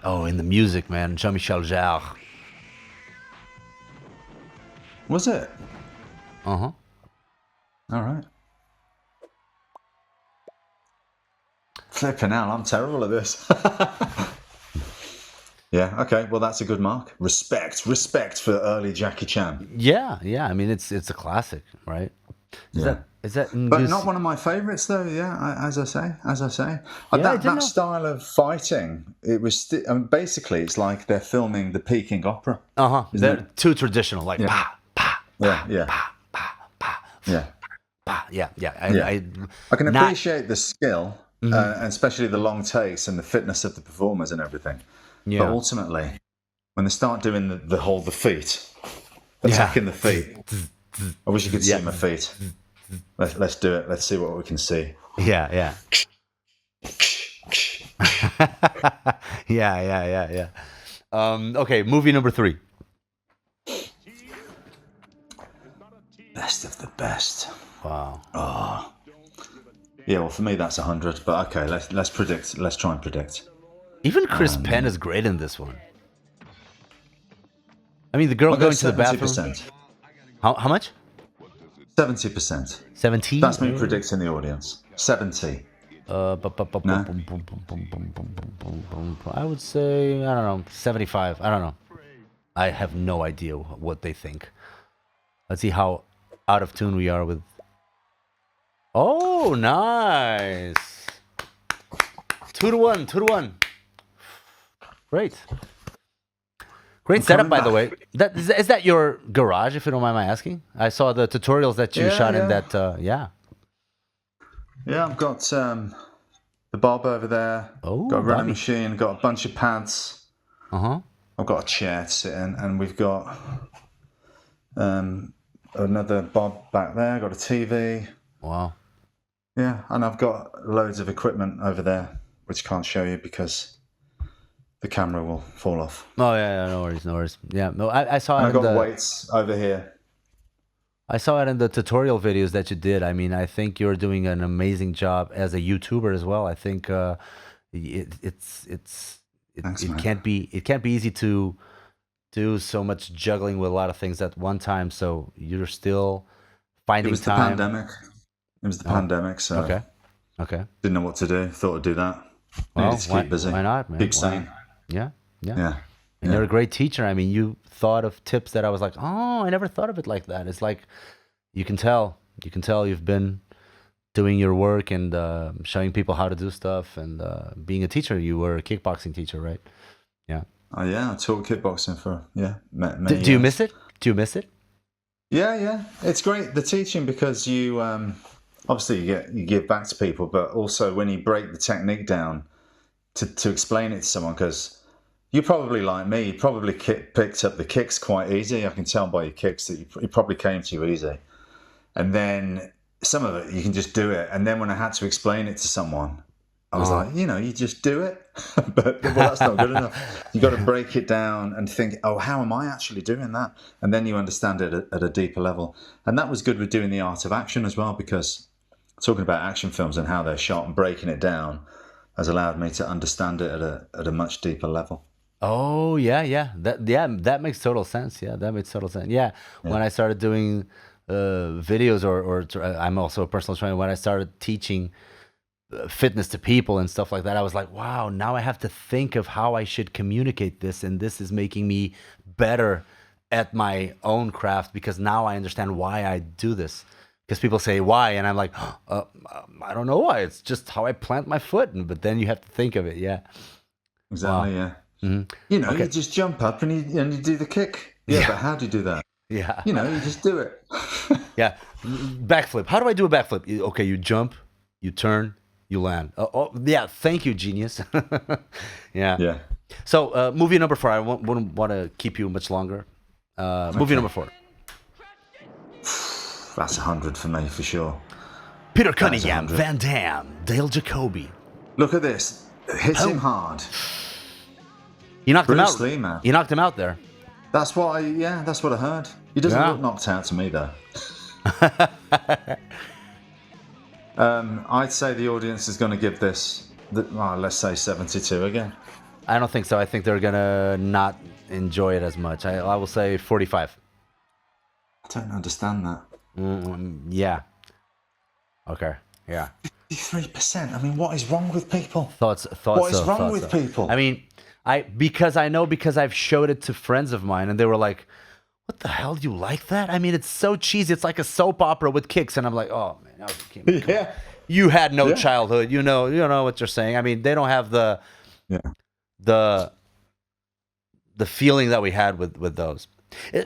Oh, in the music, man. Jean-Michel Jarre. Was it? Uh-huh. All right. Flipping hell, I'm terrible at this. Yeah, okay. Well, that's a good mark. Respect for early Jackie Chan. Yeah. I mean, it's a classic, right? Is that? But not one of my favorites, though. Yeah, as I say. That style of fighting, it was basically it's like they're filming the Peking opera. They're too traditional, like pa pa. Yeah. Pa pa pa. Yeah. Pa. Yeah. I can appreciate the skill, and especially the long takes and the fitness of the performers and everything. Yeah. But ultimately, when they start doing the feet, attacking the feet, I wish you could see my feet. Let's do it. Let's see what we can see. Yeah. Yeah. Okay, movie number 3. Best of the best. Wow. Oh. Yeah, well, for me that's 100. But okay, let's predict. Let's try and predict. Even Chris Penn is great in this one. I mean, the girl going to the bathroom. How much? 70%. 70? That's me predicting the audience. 70. I would say, I don't know, 75. I don't know. I have no idea what they think. Let's see how out of tune we are with. Oh, nice. 2-1. Great setup, by the way. Is that your garage, if you don't mind my asking? I saw the tutorials that you shot in that. Yeah, I've got the bob over there. Oh, got a running machine. Got a bunch of pads. I've got a chair to sit in, and we've got another bob back there. Got a TV. Wow. Yeah, and I've got loads of equipment over there, which I can't show you because the camera will fall off. Oh yeah, no worries. Yeah, no, I saw it. And I've got weights over here. I saw it in the tutorial videos that you did. I mean, I think you're doing an amazing job as a YouTuber as well. I think it can't be easy to do so much juggling with a lot of things at one time. So you're still finding time. It was the pandemic. So okay. Didn't know what to do. Thought I'd do that. Needed to keep busy. Why not, man? Keep sane. Yeah. And you're a great teacher. I mean, you thought of tips that I was like, oh, I never thought of it like that. It's like you can tell you've been doing your work and showing people how to do stuff and being a teacher. You were a kickboxing teacher, right? Yeah. Oh yeah, I taught kickboxing for many Do you miss it? Yeah. It's great, the teaching, because you obviously you give back to people, but also when you break the technique down to explain it to someone, because you probably, like me, you probably picked up the kicks quite easy. I can tell by your kicks that it probably came to you easy. And then some of it, you can just do it. And then when I had to explain it to someone, I was like, you just do it. But that's not good enough. You got to break it down and think, oh, how am I actually doing that? And then you understand it at a deeper level. And that was good with doing the art of action as well, because talking about action films and how they're shot and breaking it down has allowed me to understand it at a much deeper level. Oh yeah. That makes total sense. Yeah, that makes total sense. Yeah. When I started doing videos, or I'm also a personal trainer. When I started teaching fitness to people and stuff like that, I was like, wow, now I have to think of how I should communicate this, and this is making me better at my own craft because now I understand why I do this. Because people say why, and I'm like, I don't know why. It's just how I plant my foot. But then you have to think of it. Yeah, Exactly. wow. Yeah. You know, you just jump up and you do the kick. Yeah, but how do you do that? Yeah. You know, you just do it. Yeah. Backflip. How do I do a backflip? Okay, you jump, you turn, you land. Yeah. Thank you, genius. Yeah. Yeah. So, movie number 4. I wouldn't want to keep you much longer. Movie number 4. That's 100 for me, for sure. Peter Cunningham, Van Damme, Dale Jacoby. Look at this. It hits him hard. You knocked him out. Bruce Lee, man. You knocked him out there. That's what I heard. He doesn't look knocked out to me, though. I'd say the audience is going to give this, let's say 72 again. I don't think so. I think they're going to not enjoy it as much. I will say 45. I don't understand that. Yeah. Okay. Yeah. 53%. I mean, what is wrong with people? Thoughts. What is wrong with people? I mean, because I've showed it to friends of mine, and they were like, "What the hell? Do you like that?" I mean, it's so cheesy. It's like a soap opera with kicks, and I'm like, "Oh man, that was a kid. Yeah. You had no childhood. You know what you're saying." I mean, they don't have the feeling that we had with those.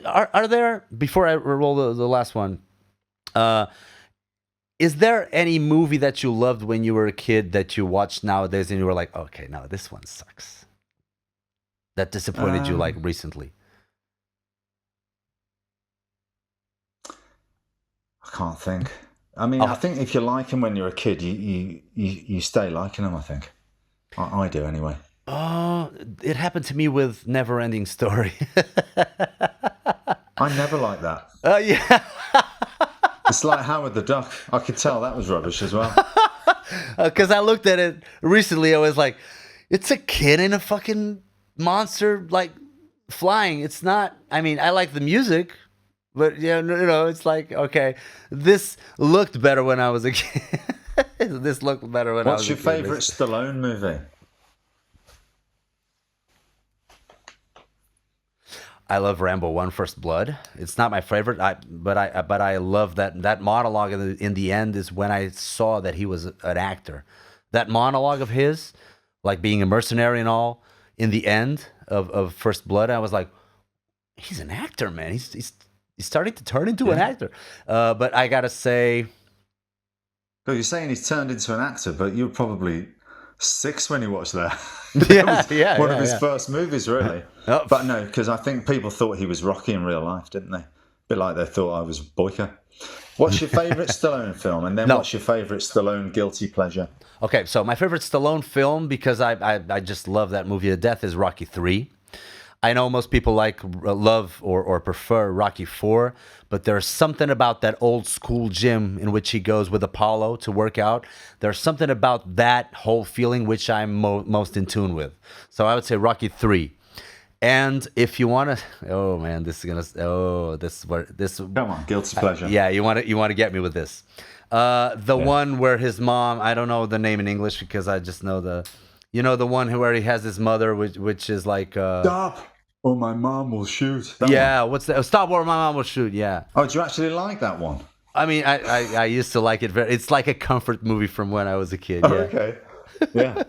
Are there, before I roll the last one? Is there any movie that you loved when you were a kid that you watched nowadays and you were like, okay, no, this one sucks? That disappointed you like recently? I can't think. I mean, I think if you like them when you're a kid, you stay liking them, I think. I do anyway. Oh, it happened to me with Never-Ending Story. I never liked that. Yeah. It's like Howard the Duck. I could tell that was rubbish as well. Because I looked at it recently, I was like, it's a kid in a fucking monster, like, flying. It's not, I mean, I like the music, but, yeah, no, it's like, okay, this looked better when I was a kid. This looked better when I was a kid. What's your favourite Stallone movie? I love Rambo 1: First Blood. It's not my favorite, but I love that monologue in the end is when I saw that he was an actor. That monologue of his, like being a mercenary and all, in the end of First Blood, I was like, he's an actor, man. He's starting to turn into an actor. But I gotta say, well, you're saying he's turned into an actor, but you were probably 6 when you watched that. One of his first movies, really. But no, because I think people thought he was Rocky in real life, didn't they? A bit like they thought I was Boyka. What's your favourite Stallone film? And then what's your favourite Stallone guilty pleasure? Okay, so my favorite Stallone film, because I just love that movie to death, is Rocky 3. I know most people love or prefer Rocky 4, but there's something about that old school gym in which he goes with Apollo to work out. There's something about that whole feeling which I'm most in tune with. So I would say Rocky 3. And if you want to, oh man, this is gonna, this is where this. Come on, guilty pleasure. Yeah, you want to get me with this. The one where his mom, I don't know the name in English because I just know the one where he has his mother, which is like stop, or my mom will shoot. What's that? Stop, or my mom will shoot. Yeah. Oh, do you actually like that one? I mean, I used to like it. It's like a comfort movie from when I was a kid. Oh, okay. Yeah.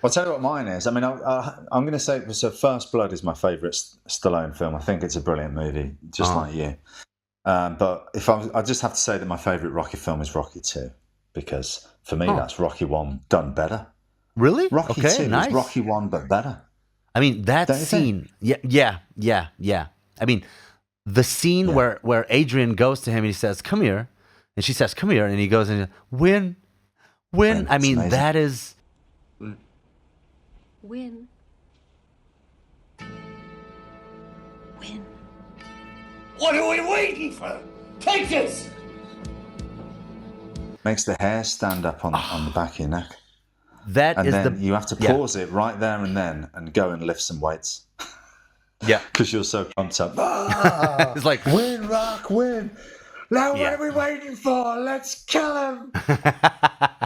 I'll tell you what mine is. I mean, I'm going to say, so First Blood is my favourite Stallone film. I think it's a brilliant movie, just like you. But I just have to say that my favourite Rocky film is Rocky 2, because for me, that's Rocky 1 done better. Really? Rocky 2 nice. is Rocky 1, but better. I mean, that scene. Yeah. I mean, the scene where Adrian goes to him and he says, "Come here," and she says, "Come here," and he goes and win. I mean, amazing. That is. Win. What are we waiting for? Take this! Makes the hair stand up on the back of your neck. You have to pause it right there and then and go and lift some weights. Yeah. Because you're so pumped up. It's like, win, Rock, win. Now what are we waiting for? Let's kill him.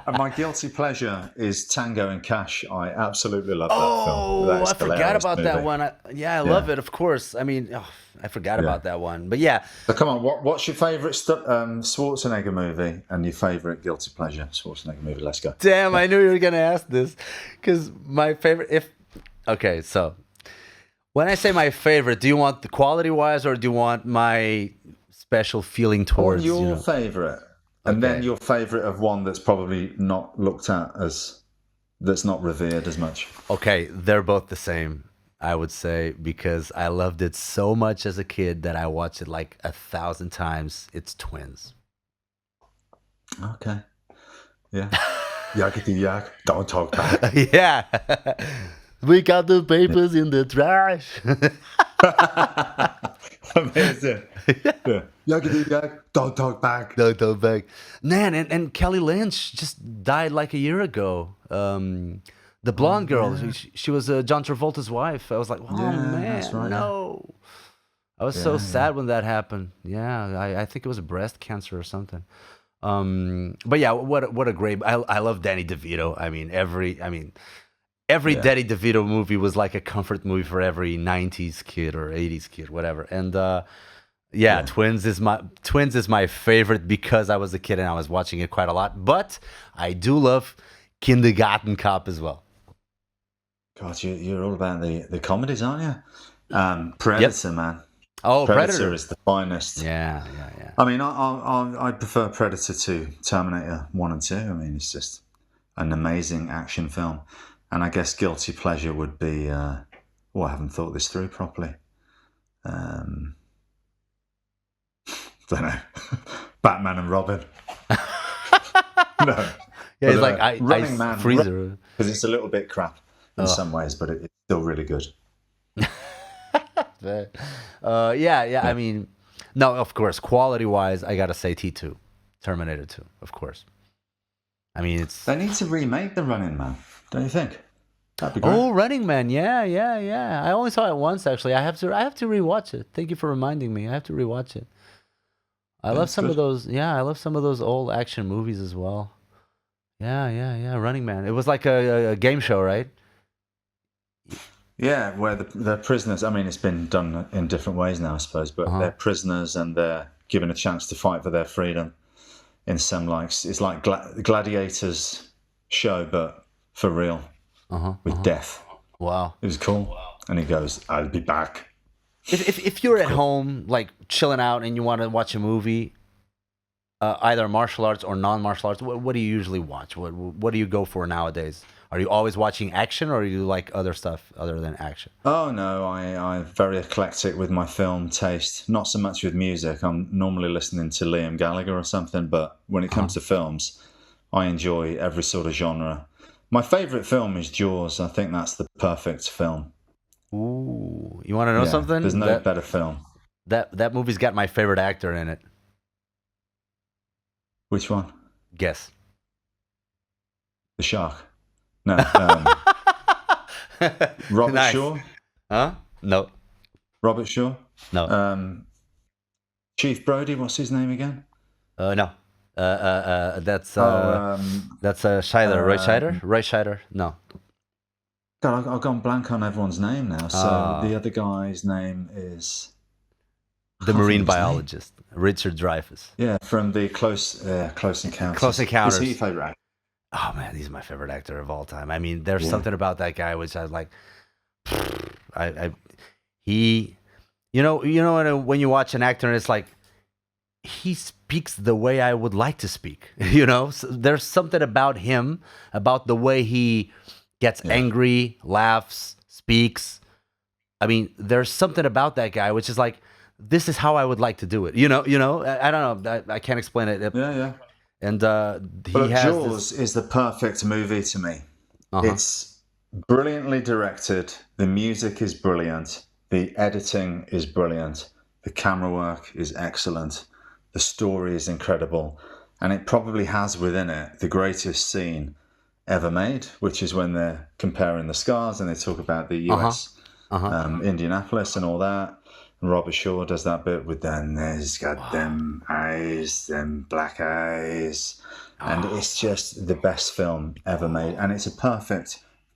And my guilty pleasure is Tango and Cash. I absolutely love that film. Oh, That is I forgot hilarious about that movie. one. I love it, of course. I mean, I forgot about that one. But yeah. So come on, what's your favourite Schwarzenegger movie and your favourite guilty pleasure Schwarzenegger movie? Let's go. Damn, I knew you were going to ask this. Because my favorite, okay, so when I say my favorite, do you want the quality-wise or do you want my special feeling towards, Or your favourite. And Okay. then your favourite of one that's probably not looked at that's not revered as much. Okay, they're both the same, I would say, because I loved it so much as a kid that I watched it like 1,000 times. It's Twins. Okay. Yeah. Yakety yak, don't talk back. Yeah. We got the papers in the trash. Amazing. Yeah. Yakety yak, don't talk back. No, back. Man, and Kelly Lynch just died like a year ago. The blonde girl, she was John Travolta's wife. I was like, oh man, that's right, no. I was so sad when that happened. Yeah, I think it was breast cancer or something. But yeah, what a great. I love Danny DeVito. I mean, every Danny DeVito movie was like a comfort movie for every 90s kid or 80s kid, whatever. And Twins is my favorite because I was a kid and I was watching it quite a lot. But I do love Kindergarten Cop as well. God, you're all about the comedies, aren't you? Predator, man. Oh, Predator is the finest. Yeah. I mean, I prefer Predator to Terminator 1 and 2. I mean, it's just an amazing action film. And I guess guilty pleasure would be, I haven't thought this through properly. Don't know. Batman and Robin. No. Yeah, it's like Running Ice Man, Freezer. Because it's a little bit crap in some ways, but it's still really good. I mean, no, of course, quality-wise, I gotta say T2, Terminator 2, of course. I mean, it's... They need to remake the Running Man, don't you think? That'd be great. Oh, Running Man, yeah. I only saw it once, actually. I have to rewatch it. Thank you for reminding me. I have to rewatch it. I love some of those. Yeah, I love some of those old action movies as well. Yeah. Running Man. It was like a game show, right? Yeah, where the prisoners. I mean, it's been done in different ways now, I suppose. But they're prisoners and they're given a chance to fight for their freedom. In some it's like Gladiators show, but for real, with death. Wow, it was cool. And he goes, "I'll be back." If you're at home, like chilling out, and you want to watch a movie, either martial arts or non-martial arts, what do you usually watch? What do you go for nowadays? Are you always watching action, or do you like other stuff other than action? Oh no, I'm very eclectic with my film taste. Not so much with music. I'm normally listening to Liam Gallagher or something, but when it comes to films, I enjoy every sort of genre. My favourite film is Jaws. I think that's the perfect film. Ooh, you want to know something? There's no better film. That movie's got my favorite actor in it. Which one? Guess. The shark. No. Robert Shaw? Huh? No. Robert Shaw? No. Chief Brody, what's his name again? No. That's Scheider. Roy Scheider? Roy Scheider? No. God, I've gone blank on everyone's name now. So the other guy's name is... The marine biologist, Richard Dreyfuss. Yeah, from the Close Encounters. Close Encounters. Is he your favourite actor? Oh man, he's my favorite actor of all time. I mean, there's something about that guy which I was like, when you watch an actor and it's like, he speaks the way I would like to speak. So there's something about him, about the way he gets angry, laughs, speaks. I mean, there's something about that guy which is like, this is how I would like to do it. I don't know. I can't explain it. Yeah. And Jaws is the perfect movie to me. It's brilliantly directed. The music is brilliant. The editing is brilliant. The camera work is excellent. The story is incredible. And it probably has within it the greatest scene ever made, which is when they're comparing the scars and they talk about the US, Indianapolis and all that. Robert Shaw does that bit with then there's got them eyes, them black eyes. And it's just the best film ever made. And it's a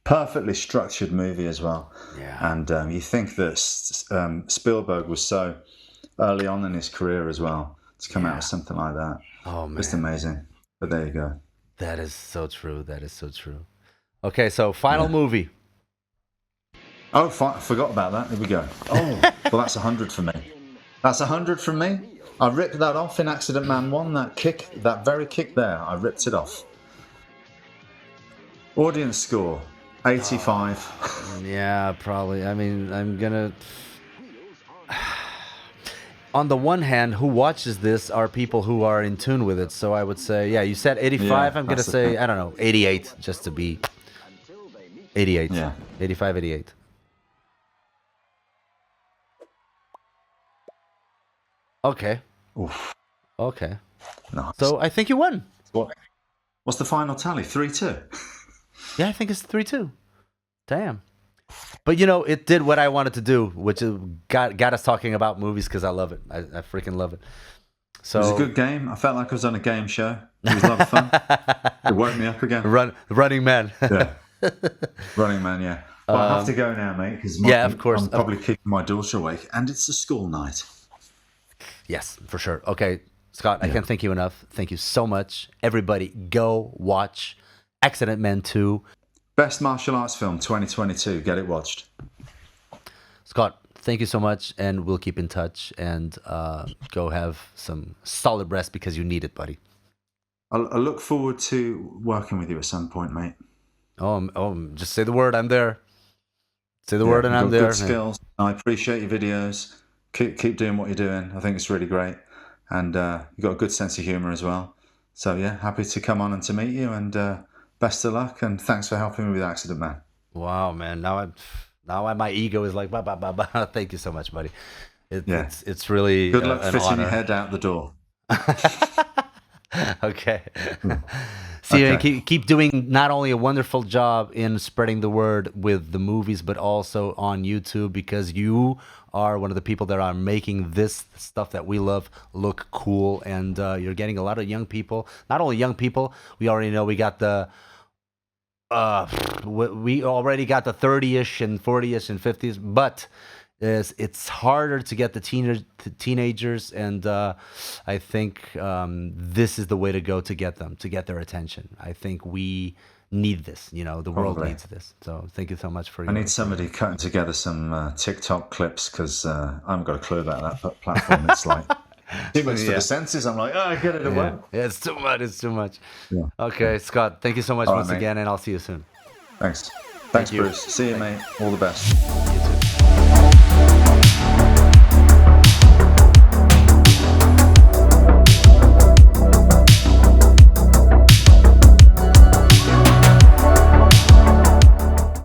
perfectly structured movie as well. Yeah. And you think that Spielberg was so early on in his career as well to come out with something like that. Oh, man. Just amazing. But there you go. That is so true. That is so true. Okay, so final movie. Oh, forgot about that. Here we go. Oh, well, that's 100 for me. That's 100 from me. I ripped that off in Accident Man 1. That very kick there, I ripped it off. Audience score, 85. Yeah, probably. I mean, I'm gonna. On the one hand, who watches this are people who are in tune with it. So I would say, yeah, you said 85. Yeah, I'm gonna say, I don't know, 88, just to be 88. Yeah. 85, 88. Okay. Oof. Okay. Nice. So I think you won. What's the final tally? 3-2. Yeah, I think it's 3-2. Damn. But it did what I wanted to do, which is got us talking about movies because I love it. I freaking love it. So It was a good game. I felt like I was on a game show. It was a lot of fun. It woke me up again. Running Man. Yeah. Running Man, yeah. Well, I have to go now, mate, because of course. I'm probably keeping my daughter awake, and it's a school night. Yes, for sure. Okay, Scott, I can't thank you enough. Thank you so much. Everybody, go watch Accident Man 2. Best martial arts film 2022. Get it watched. Scott, thank you so much, and we'll keep in touch and go have some solid rest because you need it, buddy. I look forward to working with you at some point, mate. Just say the word. I'm there. Say the word, and I'm there. Good skills. I appreciate your videos. Keep doing what you're doing. I think it's really great, and you've got a good sense of humor as well. So yeah, happy to come on and to meet you, and best of luck, and thanks for helping me with Accident Man. Wow, man. Now my ego is like, bah. Thank you so much, buddy. It's really good luck an fitting honor. your head out the door. Okay. See you, and keep doing not only a wonderful job in spreading the word with the movies, but also on YouTube, because you are one of the people that are making this stuff that we love look cool, and you're getting a lot of young people. Not only young people, we already know we got the we already got the 30-ish and 40-ish and 50s, but it's harder to get the teenagers, and I think this is the way to go to get them, to get their attention. I think we need this, the world needs this. So thank you so much for I need somebody cutting together some TikTok clips, because I haven't got a clue about that platform. It's like too much for the senses. I'm like, get it away. Yeah, it's too much. It's too much. Yeah. Okay, Scott, thank you so much once again, and I'll see you soon. Thanks, Bruce. See you, mate. All the best.